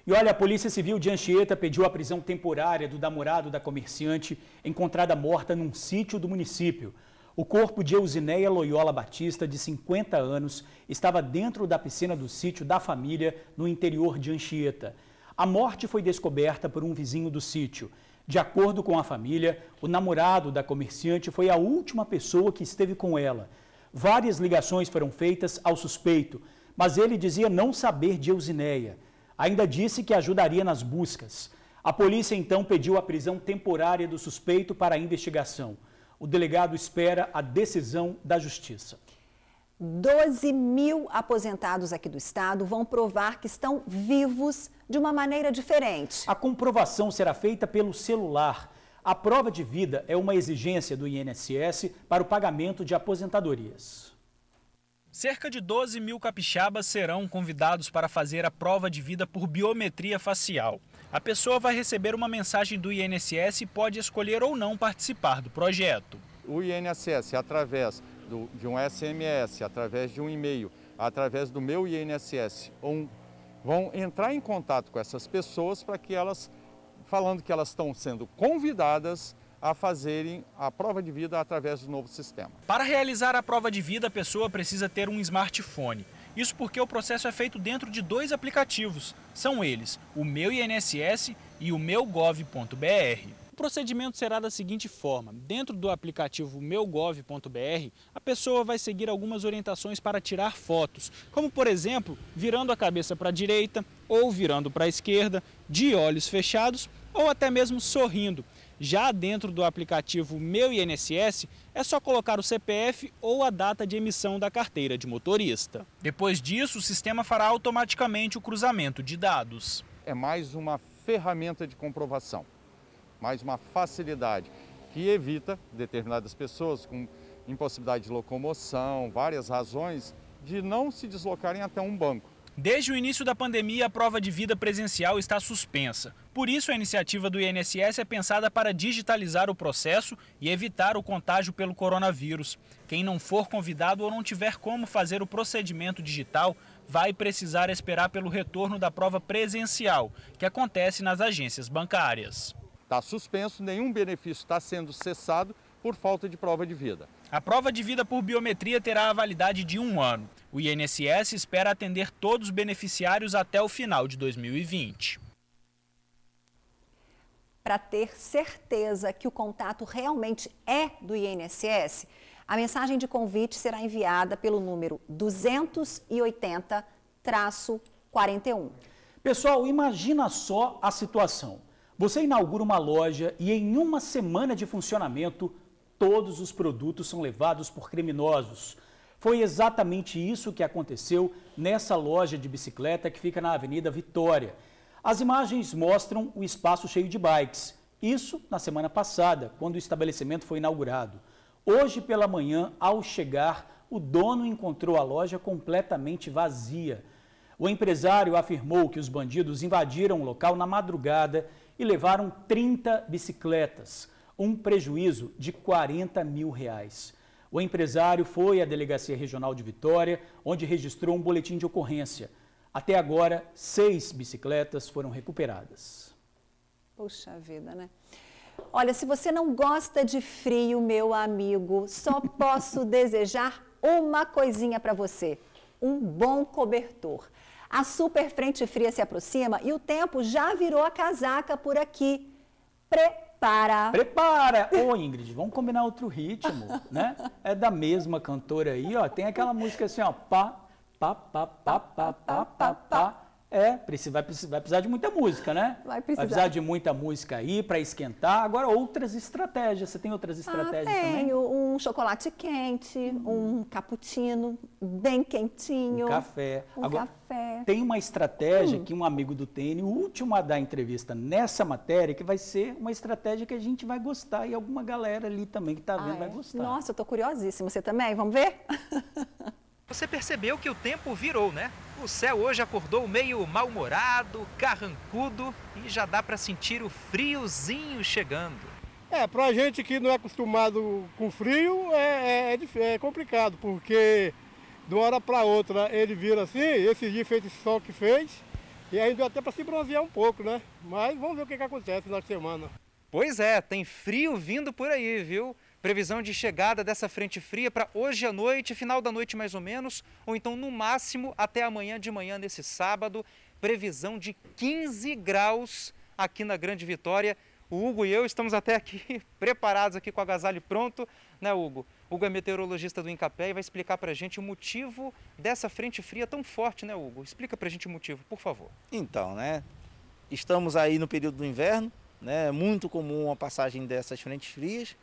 E olha, a Polícia Civil de Anchieta pediu a prisão temporária do namorado da comerciante encontrada morta num sítio do município. O corpo de Eusinéia Loyola Batista, de 50 anos, estava dentro da piscina do sítio da família no interior de Anchieta. A morte foi descoberta por um vizinho do sítio. De acordo com a família, o namorado da comerciante foi a última pessoa que esteve com ela. Várias ligações foram feitas ao suspeito, mas ele dizia não saber de Eusinéia. Ainda disse que ajudaria nas buscas. A polícia então pediu a prisão temporária do suspeito para a investigação. O delegado espera a decisão da Justiça. 12 mil aposentados aqui do estado vão provar que estão vivos de uma maneira diferente. A comprovação será feita pelo celular. A prova de vida é uma exigência do INSS para o pagamento de aposentadorias. Cerca de 12 mil capixabas serão convidados para fazer a prova de vida por biometria facial. A pessoa vai receber uma mensagem do INSS e pode escolher ou não participar do projeto. O INSS, através de um SMS, através de um e-mail, através do meu INSS, vão entrar em contato com essas pessoas para que elas, falando que elas estão sendo convidadas a fazerem a prova de vida através do novo sistema. Para realizar a prova de vida, a pessoa precisa ter um smartphone. Isso porque o processo é feito dentro de 2 aplicativos. São eles, o Meu INSS e o meugov.br. O procedimento será da seguinte forma: dentro do aplicativo meugov.br, a pessoa vai seguir algumas orientações para tirar fotos, como por exemplo, virando a cabeça para a direita ou virando para a esquerda, de olhos fechados ou até mesmo sorrindo. Já dentro do aplicativo Meu INSS, é só colocar o CPF ou a data de emissão da carteira de motorista. Depois disso, o sistema fará automaticamente o cruzamento de dados. É mais uma ferramenta de comprovação, mais uma facilidade que evita determinadas pessoas com impossibilidade de locomoção, várias razões, de não se deslocarem até um banco. Desde o início da pandemia, a prova de vida presencial está suspensa. Por isso, a iniciativa do INSS é pensada para digitalizar o processo e evitar o contágio pelo coronavírus. Quem não for convidado ou não tiver como fazer o procedimento digital, vai precisar esperar pelo retorno da prova presencial, que acontece nas agências bancárias. Está suspenso, nenhum benefício está sendo cessado por falta de prova de vida. A prova de vida por biometria terá a validade de 1 ano. O INSS espera atender todos os beneficiários até o final de 2020. Para ter certeza que o contato realmente é do INSS, a mensagem de convite será enviada pelo número 280-41. Pessoal, imagina só a situação. Você inaugura uma loja e em uma semana de funcionamento, todos os produtos são levados por criminosos. Foi exatamente isso que aconteceu nessa loja de bicicleta que fica na Avenida Vitória. As imagens mostram o espaço cheio de bikes. Isso na semana passada, quando o estabelecimento foi inaugurado. Hoje pela manhã, ao chegar, o dono encontrou a loja completamente vazia. O empresário afirmou que os bandidos invadiram o local na madrugada e levaram 30 bicicletas, um prejuízo de R$40 mil. O empresário foi à Delegacia Regional de Vitória, onde registrou um boletim de ocorrência. Até agora, 6 bicicletas foram recuperadas. Poxa vida, né? Olha, se você não gosta de frio, meu amigo, só posso desejar uma coisinha para você: um bom cobertor. A super frente fria se aproxima e o tempo já virou a casaca por aqui. Prepara! Ô, Ingrid, vamos combinar outro ritmo, né? É da mesma cantora aí, ó. Tem aquela música assim, ó. Pá, pá, pá, pá, pá, pá, pá, pá. Vai precisar de muita música, né? Vai precisar. Vai de muita música aí para esquentar. Agora, outras estratégias. Você tem outras estratégias também? Tenho um chocolate quente, um cappuccino bem quentinho. Um café. Agora, café. Tem uma estratégia que um amigo do TN, o último a dar entrevista nessa matéria, que vai ser uma estratégia que a gente vai gostar e alguma galera ali também que está vendo vai gostar. Nossa, eu tô curiosíssima. Você também? Vamos ver? Você percebeu que o tempo virou, né? O céu hoje acordou meio mal-humorado, carrancudo e já dá para sentir o friozinho chegando. Pra gente que não é acostumado com frio é complicado, porque de uma hora para outra ele vira assim, esse dia fez esse sol que fez, e aí deu até para se bronzear um pouco, né? Mas vamos ver o que acontece na semana. Pois é, tem frio vindo por aí, viu? Previsão de chegada dessa frente fria para hoje à noite, final da noite mais ou menos, ou então no máximo até amanhã de manhã nesse sábado. Previsão de 15 graus aqui na Grande Vitória. O Hugo e eu estamos até aqui preparados aqui com o agasalho pronto, né, Hugo? Hugo é meteorologista do Incapé e vai explicar para a gente o motivo dessa frente fria tão forte, né, Hugo? Explica para a gente o motivo, por favor. Então, né, estamos aí no período do inverno, né, é muito comum a passagem dessas frentes frias.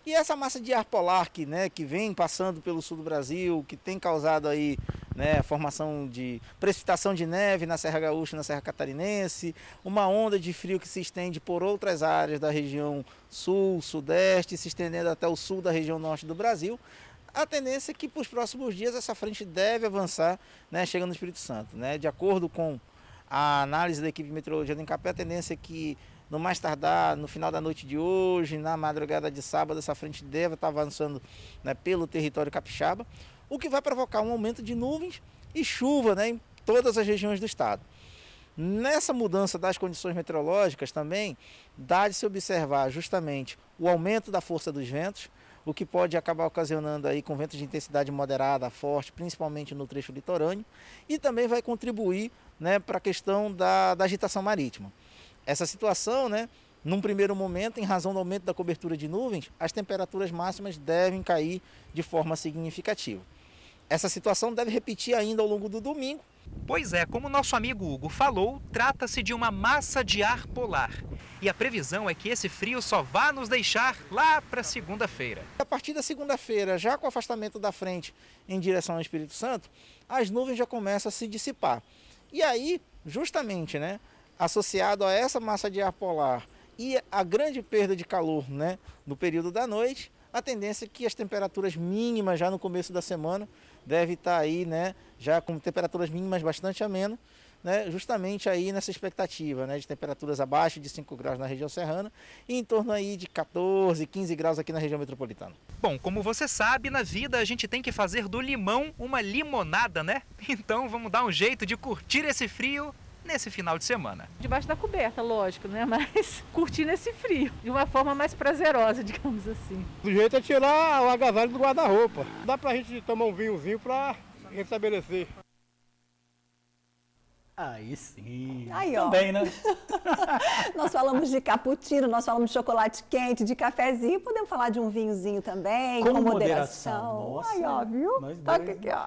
E essa massa de ar polar que vem passando pelo sul do Brasil, que tem causado aí, né, a formação de precipitação de neve na Serra Gaúcha e na Serra Catarinense, uma onda de frio que se estende por outras áreas da região sul, sudeste, se estendendo até o sul da região norte do Brasil. A tendência é que para os próximos dias essa frente deve avançar, né, chegando no Espírito Santo, né? De acordo com a análise da equipe de meteorologia do Incapé, a tendência é que no mais tardar, no final da noite de hoje, na madrugada de sábado, essa frente deve estar avançando, né, pelo território capixaba, o que vai provocar um aumento de nuvens e chuva, né, em todas as regiões do estado. Nessa mudança das condições meteorológicas também, dá de se observar justamente o aumento da força dos ventos, o que pode acabar ocasionando aí com ventos de intensidade moderada, forte, principalmente no trecho litorâneo, e também vai contribuir, né, para a questão da agitação marítima. Essa situação, né, num primeiro momento, em razão do aumento da cobertura de nuvens, as temperaturas máximas devem cair de forma significativa. Essa situação deve repetir ainda ao longo do domingo. Pois é, como nosso amigo Hugo falou, trata-se de uma massa de ar polar. E a previsão é que esse frio só vá nos deixar lá para segunda-feira. A partir da segunda-feira, já com o afastamento da frente em direção ao Espírito Santo, as nuvens já começam a se dissipar. E aí, justamente, né, associado a essa massa de ar polar e a grande perda de calor, né, no período da noite, a tendência é que as temperaturas mínimas já no começo da semana devem estar aí, né, já com temperaturas mínimas bastante amenas, né, justamente aí nessa expectativa, né, de temperaturas abaixo de 5 graus na região serrana e em torno aí de 14, 15 graus aqui na região metropolitana. Bom, como você sabe, na vida a gente tem que fazer do limão uma limonada, né? Então vamos dar um jeito de curtir esse frio nesse final de semana. Debaixo da coberta, lógico, né? Mas curtindo esse frio de uma forma mais prazerosa, digamos assim. O jeito é tirar o agasalho do guarda-roupa. Dá pra gente tomar um vinhozinho pra restabelecer. Aí sim. Aí, ó. Também, né? Nós falamos de cappuccino, nós falamos de chocolate quente, de cafezinho. Podemos falar de um vinhozinho também, com moderação. Nossa, aí, ó, viu? Tá aqui, ó.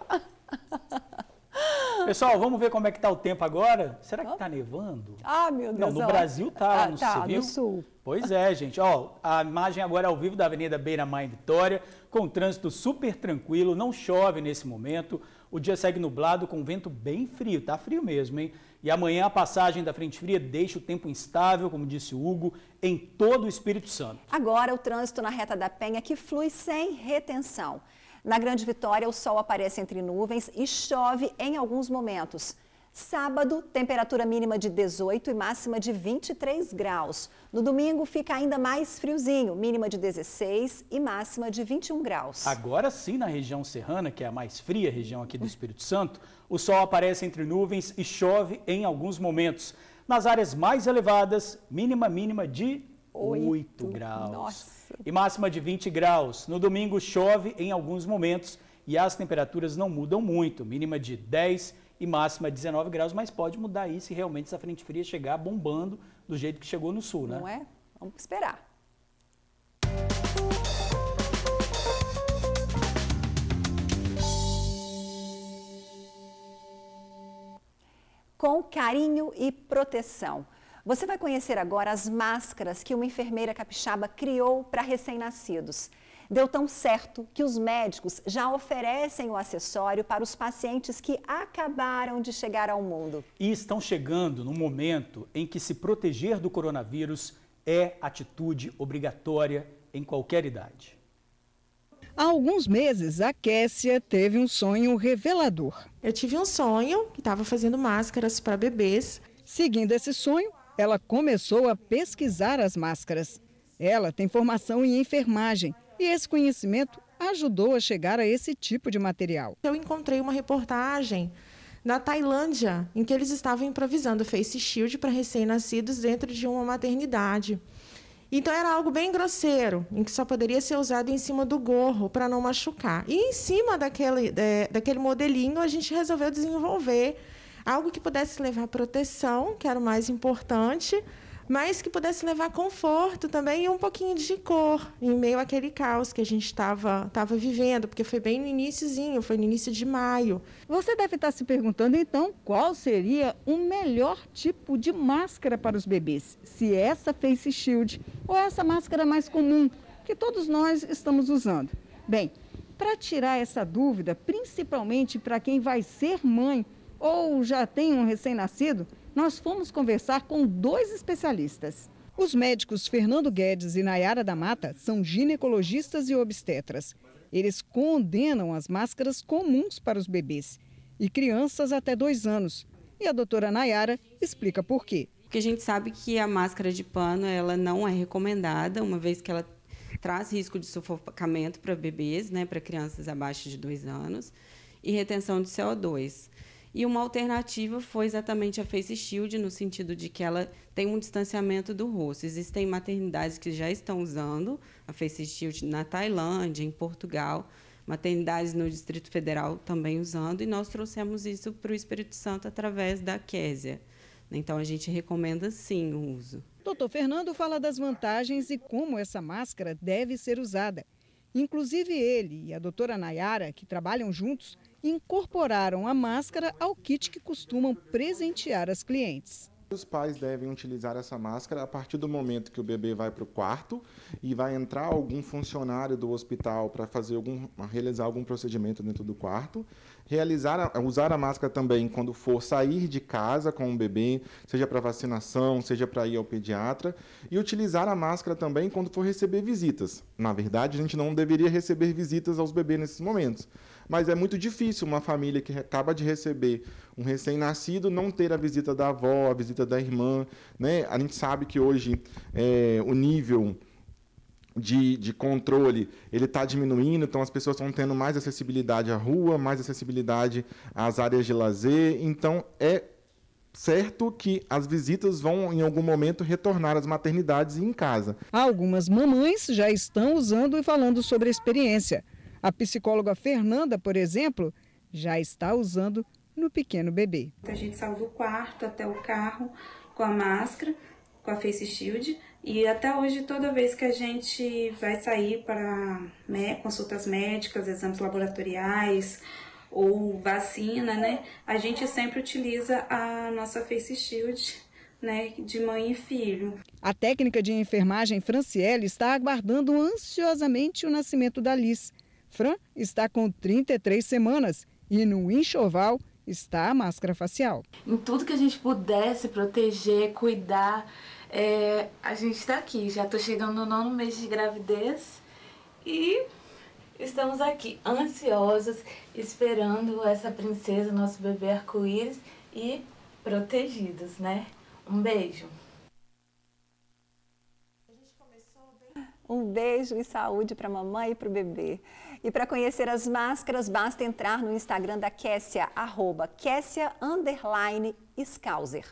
Pessoal, vamos ver como é que tá o tempo agora? Será que tá nevando? Ah, meu Deus. Não, no Brasil tá, no sul. Pois é, gente. Ó, a imagem agora é ao vivo da Avenida Beira-Mar em Vitória, com trânsito super tranquilo, não chove nesse momento. O dia segue nublado com vento bem frio, tá frio mesmo, hein? E amanhã a passagem da frente fria deixa o tempo instável, como disse o Hugo, em todo o Espírito Santo. Agora o trânsito na Reta da Penha que flui sem retenção. Na Grande Vitória, o sol aparece entre nuvens e chove em alguns momentos. Sábado, temperatura mínima de 18 e máxima de 23 graus. No domingo, fica ainda mais friozinho, mínima de 16 e máxima de 21 graus. Agora sim, na região serrana, que é a mais fria região aqui do Espírito Santo, o sol aparece entre nuvens e chove em alguns momentos. Nas áreas mais elevadas, mínima de 8 graus. Nossa. E máxima de 20 graus. No domingo chove em alguns momentos e as temperaturas não mudam muito. Mínima de 10 e máxima de 19 graus, mas pode mudar aí se realmente essa frente fria chegar bombando do jeito que chegou no sul, né? Não é? Vamos esperar. com carinho e proteção. Você vai conhecer agora as máscaras que uma enfermeira capixaba criou para recém-nascidos. Deu tão certo que os médicos já oferecem o acessório para os pacientes que acabaram de chegar ao mundo. E estão chegando no momento em que se proteger do coronavírus é atitude obrigatória em qualquer idade. Há alguns meses, a Kessia teve um sonho revelador. Eu tive um sonho que estava fazendo máscaras para bebês. Seguindo esse sonho, ela começou a pesquisar as máscaras. Ela tem formação em enfermagem e esse conhecimento ajudou a chegar a esse tipo de material. Eu encontrei uma reportagem na Tailândia, em que eles estavam improvisando face shield para recém-nascidos dentro de uma maternidade. Então era algo bem grosseiro, em que só poderia ser usado em cima do gorro para não machucar. E em cima daquele modelinho, a gente resolveu desenvolver algo que pudesse levar proteção, que era o mais importante, mas que pudesse levar conforto também e um pouquinho de cor, em meio àquele caos que a gente estava vivendo, porque foi bem no iniciozinho, foi no início de maio. Você deve estar se perguntando, então, qual seria o melhor tipo de máscara para os bebês? Se essa face shield ou essa máscara mais comum, que todos nós estamos usando. Bem, para tirar essa dúvida, principalmente para quem vai ser mãe ou já tem um recém-nascido, nós fomos conversar com 2 especialistas. Os médicos Fernando Guedes e Nayara da Mata são ginecologistas e obstetras. Eles condenam as máscaras comuns para os bebês e crianças até 2 anos. E a doutora Nayara explica por quê. Porque a gente sabe que a máscara de pano ela não é recomendada, uma vez que ela traz risco de sufocamento para bebês, né, para crianças abaixo de 2 anos, e retenção de CO2. E uma alternativa foi exatamente a face shield, no sentido de que ela tem um distanciamento do rosto. Existem maternidades que já estão usando a face shield na Tailândia, em Portugal, maternidades no Distrito Federal também usando, e nós trouxemos isso para o Espírito Santo através da Kessia. Então, a gente recomenda, sim, o uso. Dr. Fernando fala das vantagens e como essa máscara deve ser usada. Inclusive ele e a doutora Nayara, que trabalham juntos, incorporaram a máscara ao kit que costumam presentear as clientes. Os pais devem utilizar essa máscara a partir do momento que o bebê vai para o quarto e vai entrar algum funcionário do hospital para realizar algum procedimento dentro do quarto. Usar a máscara também quando for sair de casa com o bebê, seja para vacinação, seja para ir ao pediatra. E utilizar a máscara também quando for receber visitas. Na verdade, a gente não deveria receber visitas aos bebês nesses momentos. Mas é muito difícil uma família que acaba de receber um recém-nascido não ter a visita da avó, a visita da irmã, né? A gente sabe que hoje o nível de controle ele está diminuindo, então as pessoas estão tendo mais acessibilidade à rua, mais acessibilidade às áreas de lazer. Então é certo que as visitas vão em algum momento retornar às maternidades e em casa. Algumas mamães já estão usando e falando sobre a experiência. A psicóloga Fernanda, por exemplo, já está usando no pequeno bebê. A gente saiu do quarto até o carro com a máscara, com a face shield, e até hoje toda vez que a gente vai sair para consultas médicas, exames laboratoriais ou vacina, né, a gente sempre utiliza a nossa face shield, né, de mãe e filho. A técnica de enfermagem Franciele está aguardando ansiosamente o nascimento da Liz. Fran está com 33 semanas e no enxoval está a máscara facial. Em tudo que a gente pudesse proteger, cuidar, a gente está aqui. Já estou chegando no 9º mês de gravidez e estamos aqui ansiosos, esperando essa princesa, nosso bebê arco-íris, e protegidos, né? Um beijo. Um beijo e saúde para a mamãe e para o bebê. E para conhecer as máscaras, basta entrar no Instagram da Kessia, @Kessia_Skauser.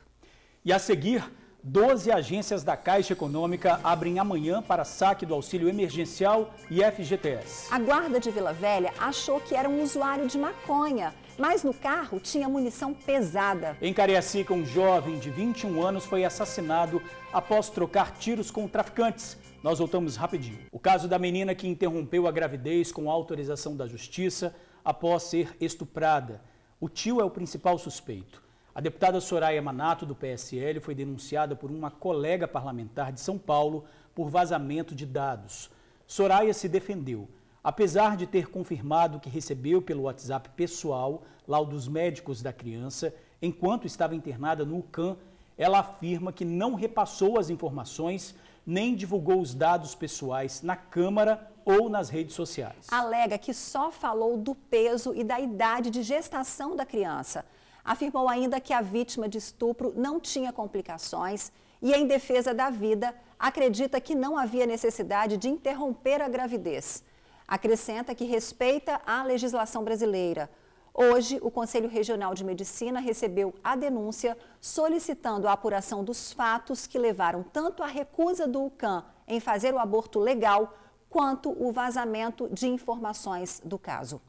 E a seguir, 12 agências da Caixa Econômica abrem amanhã para saque do auxílio emergencial e FGTS. A guarda de Vila Velha achou que era um usuário de maconha, mas no carro tinha munição pesada. Em Cariacica, um jovem de 21 anos foi assassinado após trocar tiros com traficantes. Nós voltamos rapidinho. O caso da menina que interrompeu a gravidez com autorização da justiça após ser estuprada. O tio é o principal suspeito. A deputada Soraya Manato, do PSL, foi denunciada por uma colega parlamentar de São Paulo por vazamento de dados. Soraya se defendeu. Apesar de ter confirmado que recebeu pelo WhatsApp pessoal laudos médicos da criança, enquanto estava internada no UCAM, ela afirma que não repassou as informações nem divulgou os dados pessoais na Câmara ou nas redes sociais. Alega que só falou do peso e da idade de gestação da criança. Afirmou ainda que a vítima de estupro não tinha complicações e, em defesa da vida, acredita que não havia necessidade de interromper a gravidez. Acrescenta que respeita a legislação brasileira. Hoje, o Conselho Regional de Medicina recebeu a denúncia solicitando a apuração dos fatos que levaram tanto à recusa do UCAM em fazer o aborto legal, quanto o vazamento de informações do caso.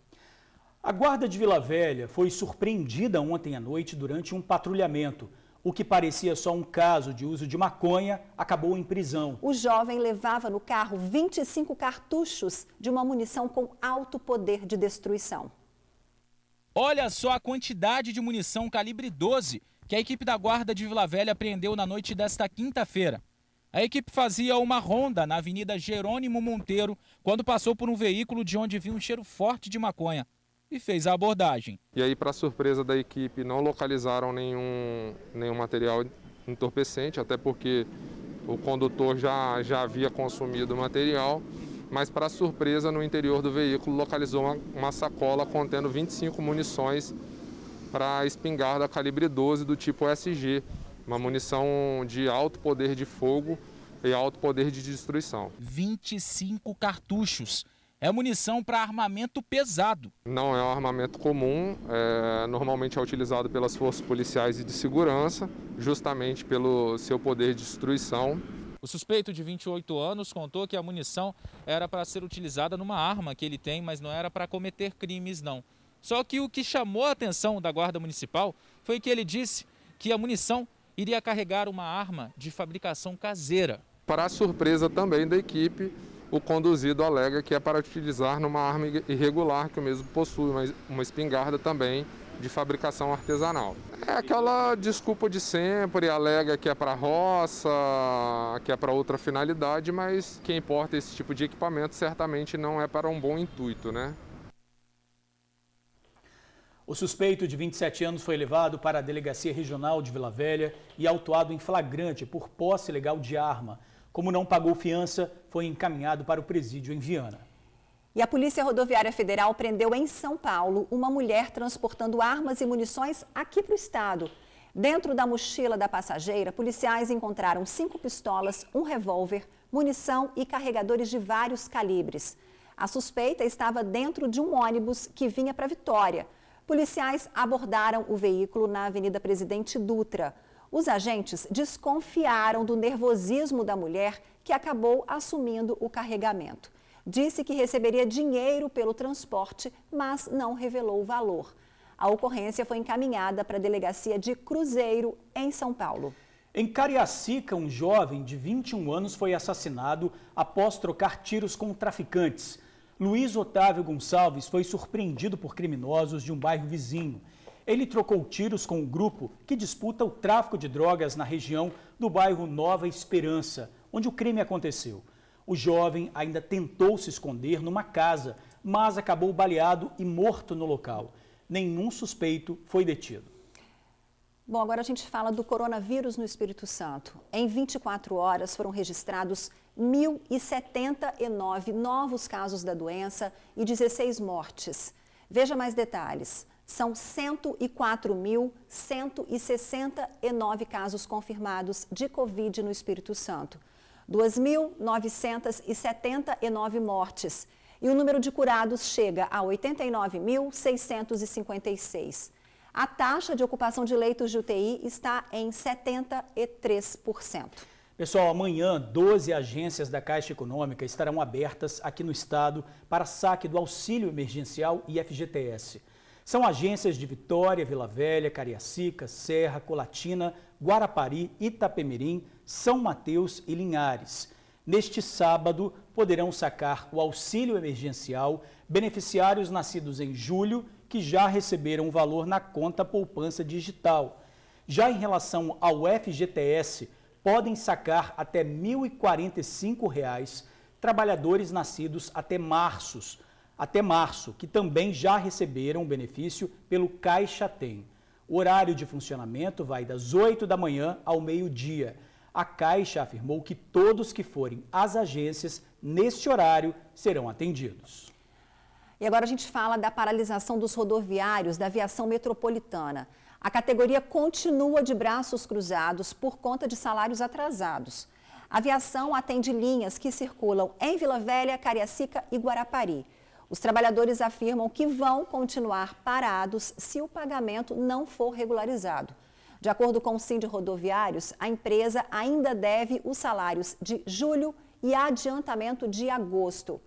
A Guarda de Vila Velha foi surpreendida ontem à noite durante um patrulhamento. O que parecia só um caso de uso de maconha acabou em prisão. O jovem levava no carro 25 cartuchos de uma munição com alto poder de destruição. Olha só a quantidade de munição calibre 12 que a equipe da Guarda de Vila Velha apreendeu na noite desta quinta-feira. A equipe fazia uma ronda na Avenida Jerônimo Monteiro quando passou por um veículo de onde vinha um cheiro forte de maconha e fez a abordagem. E aí, para surpresa da equipe, não localizaram nenhum material entorpecente, até porque o condutor já havia consumido o material, mas para surpresa, no interior do veículo localizou uma sacola contendo 25 munições para espingarda calibre 12 do tipo SG, uma munição de alto poder de fogo e alto poder de destruição. 25 cartuchos. É munição para armamento pesado. Não é um armamento comum, normalmente é utilizado pelas forças policiais e de segurança, justamente pelo seu poder de destruição. O suspeito de 28 anos contou que a munição era para ser utilizada numa arma que ele tem, mas não era para cometer crimes, não. Só que o que chamou a atenção da Guarda Municipal foi que ele disse que a munição iria carregar uma arma de fabricação caseira. Para a surpresa também da equipe, o conduzido alega que é para utilizar numa arma irregular que o mesmo possui, mas uma espingarda também de fabricação artesanal. É aquela desculpa de sempre, alega que é para roça, que é para outra finalidade, mas quem importa esse tipo de equipamento certamente não é para um bom intuito, né? O suspeito de 27 anos foi levado para a Delegacia Regional de Vila Velha e autuado em flagrante por posse ilegal de arma. Como não pagou fiança, foi encaminhado para o presídio em Viana. E a Polícia Rodoviária Federal prendeu em São Paulo uma mulher transportando armas e munições aqui para o estado. Dentro da mochila da passageira, policiais encontraram 5 pistolas, um revólver, munição e carregadores de vários calibres. A suspeita estava dentro de um ônibus que vinha para Vitória. Policiais abordaram o veículo na Avenida Presidente Dutra. Os agentes desconfiaram do nervosismo da mulher, que acabou assumindo o carregamento. Disse que receberia dinheiro pelo transporte, mas não revelou o valor. A ocorrência foi encaminhada para a Delegacia de Cruzeiro, em São Paulo. Em Cariacica, um jovem de 21 anos foi assassinado após trocar tiros com traficantes. Luiz Otávio Gonçalves foi surpreendido por criminosos de um bairro vizinho. Ele trocou tiros com um grupo que disputa o tráfico de drogas na região do bairro Nova Esperança, onde o crime aconteceu. O jovem ainda tentou se esconder numa casa, mas acabou baleado e morto no local. Nenhum suspeito foi detido. Bom, agora a gente fala do coronavírus no Espírito Santo. Em 24 horas foram registrados 1.079 novos casos da doença e 16 mortes. Veja mais detalhes. São 104.169 casos confirmados de Covid no Espírito Santo. 2.979 mortes. E o número de curados chega a 89.656. A taxa de ocupação de leitos de UTI está em 73%. Pessoal, amanhã 12 agências da Caixa Econômica estarão abertas aqui no estado para saque do auxílio emergencial e FGTS. São agências de Vitória, Vila Velha, Cariacica, Serra, Colatina, Guarapari, Itapemirim, São Mateus e Linhares. Neste sábado, poderão sacar o auxílio emergencial beneficiários nascidos em julho que já receberam o valor na conta poupança digital. Já em relação ao FGTS, podem sacar até R$ 1.045 trabalhadores nascidos até março, que também já receberam o benefício pelo Caixa Tem. O horário de funcionamento vai das 8 da manhã ao meio-dia. A Caixa afirmou que todos que forem às agências neste horário serão atendidos. E agora a gente fala da paralisação dos rodoviários da aviação metropolitana. A categoria continua de braços cruzados por conta de salários atrasados. A aviação atende linhas que circulam em Vila Velha, Cariacica e Guarapari. Os trabalhadores afirmam que vão continuar parados se o pagamento não for regularizado. De acordo com o Sindrodoviários, a empresa ainda deve os salários de julho e adiantamento de agosto.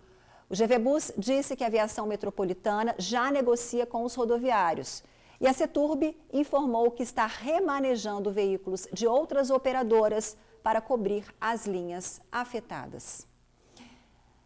O GV Bus disse que a aviação metropolitana já negocia com os rodoviários. E a Ceturb informou que está remanejando veículos de outras operadoras para cobrir as linhas afetadas.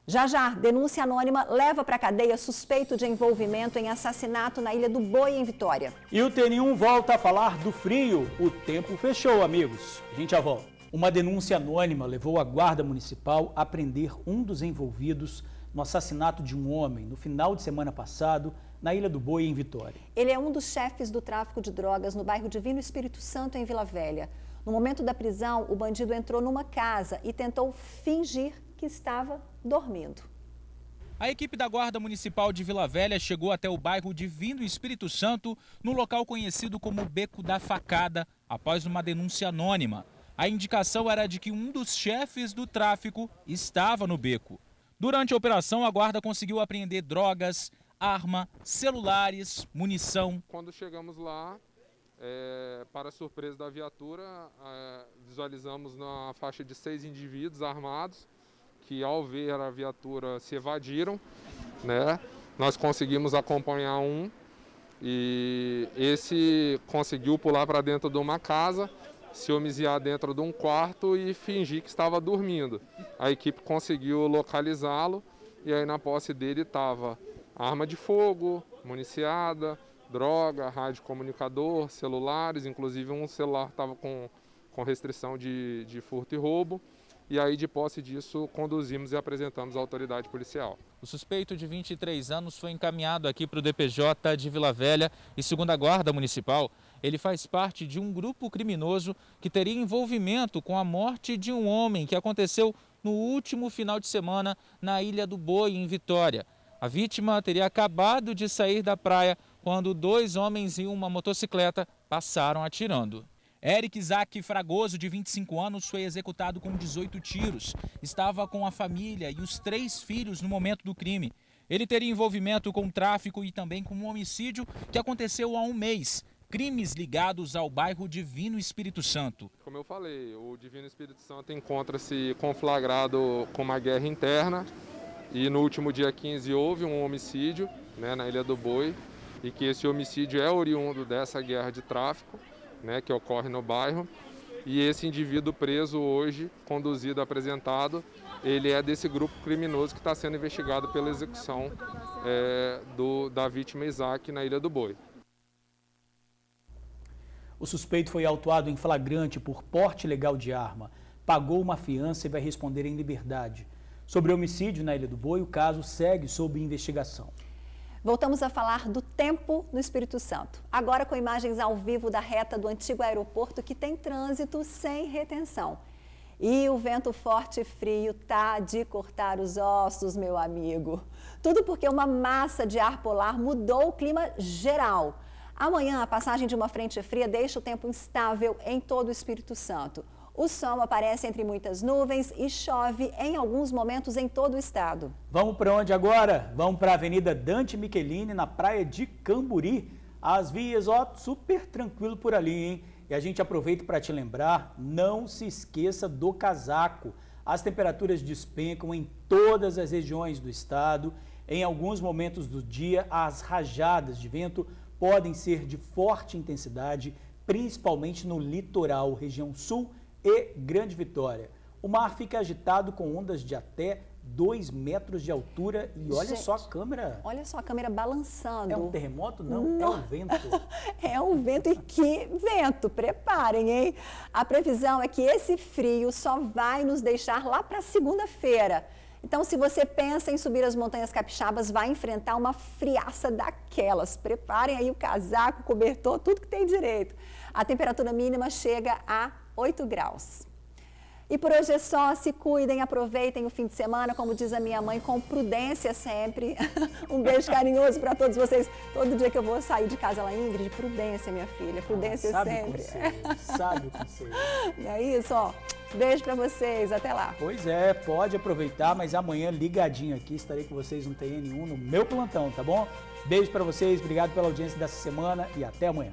Já, denúncia anônima leva para a cadeia suspeito de envolvimento em assassinato na Ilha do Boi, em Vitória. E o T1 volta a falar do frio. O tempo fechou, amigos. A gente já volta. Uma denúncia anônima levou a Guarda Municipal a prender um dos envolvidos no assassinato de um homem no final de semana passado na Ilha do Boi, em Vitória. Ele é um dos chefes do tráfico de drogas no bairro Divino Espírito Santo, em Vila Velha. No momento da prisão, o bandido entrou numa casa e tentou fingir que estava dormindo. A equipe da Guarda Municipal de Vila Velha chegou até o bairro Divino Espírito Santo, no local conhecido como Beco da Facada, após uma denúncia anônima. A indicação era de que um dos chefes do tráfico estava no beco. Durante a operação, a guarda conseguiu apreender drogas, arma, celulares, munição. Quando chegamos lá, para surpresa da viatura, visualizamos na faixa de 6 indivíduos armados, que ao ver a viatura se evadiram, né? Nós conseguimos acompanhar um e esse conseguiu pular para dentro de uma casa, se homiziar dentro de um quarto e fingir que estava dormindo. A equipe conseguiu localizá-lo e aí na posse dele estava arma de fogo, municiada, droga, rádio comunicador, celulares, inclusive um celular estava com restrição de furto e roubo. E aí, de posse disso, conduzimos e apresentamos à autoridade policial. O suspeito de 23 anos foi encaminhado aqui para o DPJ de Vila Velha e, segundo a Guarda Municipal, ele faz parte de um grupo criminoso que teria envolvimento com a morte de um homem que aconteceu no último final de semana na Ilha do Boi, em Vitória. A vítima teria acabado de sair da praia quando 2 homens em uma motocicleta passaram atirando. Eric Isaac Fragoso, de 25 anos, foi executado com 18 tiros. Estava com a família e os 3 filhos no momento do crime. Ele teria envolvimento com tráfico e também com um homicídio que aconteceu há um mês. Crimes ligados ao bairro Divino Espírito Santo. Como eu falei, o Divino Espírito Santo encontra-se conflagrado com uma guerra interna. E no último dia 15 houve um homicídio, né, na Ilha do Boi. E que esse homicídio é oriundo dessa guerra de tráfico, né, que ocorre no bairro, e esse indivíduo preso hoje, conduzido, apresentado, ele é desse grupo criminoso que está sendo investigado pela execução da vítima Isaac na Ilha do Boi. O suspeito foi autuado em flagrante por porte ilegal de arma, pagou uma fiança e vai responder em liberdade. Sobre o homicídio na Ilha do Boi, o caso segue sob investigação. Voltamos a falar do tempo no Espírito Santo. Agora com imagens ao vivo da reta do antigo aeroporto que tem trânsito sem retenção. E o vento forte e frio tá de cortar os ossos, meu amigo. Tudo porque uma massa de ar polar mudou o clima geral. Amanhã, a passagem de uma frente fria deixa o tempo instável em todo o Espírito Santo. O sol aparece entre muitas nuvens e chove em alguns momentos em todo o estado. Vamos para onde agora? Vamos para a Avenida Dante Michelini, na praia de Camburi. As vias, super tranquilo por ali, hein? E a gente aproveita para te lembrar, não se esqueça do casaco. As temperaturas despencam em todas as regiões do estado. Em alguns momentos do dia, as rajadas de vento podem ser de forte intensidade, principalmente no litoral, região sul e Grande Vitória. O mar fica agitado com ondas de até 2 metros de altura e olha Gente, só a câmera. Olha só a câmera balançando. É um terremoto? Não, é um vento. É um vento, e que vento, preparem, hein? A previsão é que esse frio só vai nos deixar lá para segunda-feira. Então, se você pensa em subir as montanhas capixabas, vai enfrentar uma friaça daquelas. Preparem aí o casaco, o cobertor, tudo que tem direito. A temperatura mínima chega a 8 graus. E por hoje é só, se cuidem, aproveitem o fim de semana, como diz a minha mãe, com prudência sempre. Um beijo carinhoso para todos vocês. Todo dia que eu vou sair de casa, ela, Ingrid, prudência, minha filha, prudência sempre. Sabe o conselho. E é isso, ó. Beijo para vocês, até lá. Pois é, pode aproveitar, mas amanhã ligadinho aqui, estarei com vocês no TN1 no meu plantão, tá bom? Beijo para vocês, obrigado pela audiência dessa semana e até amanhã.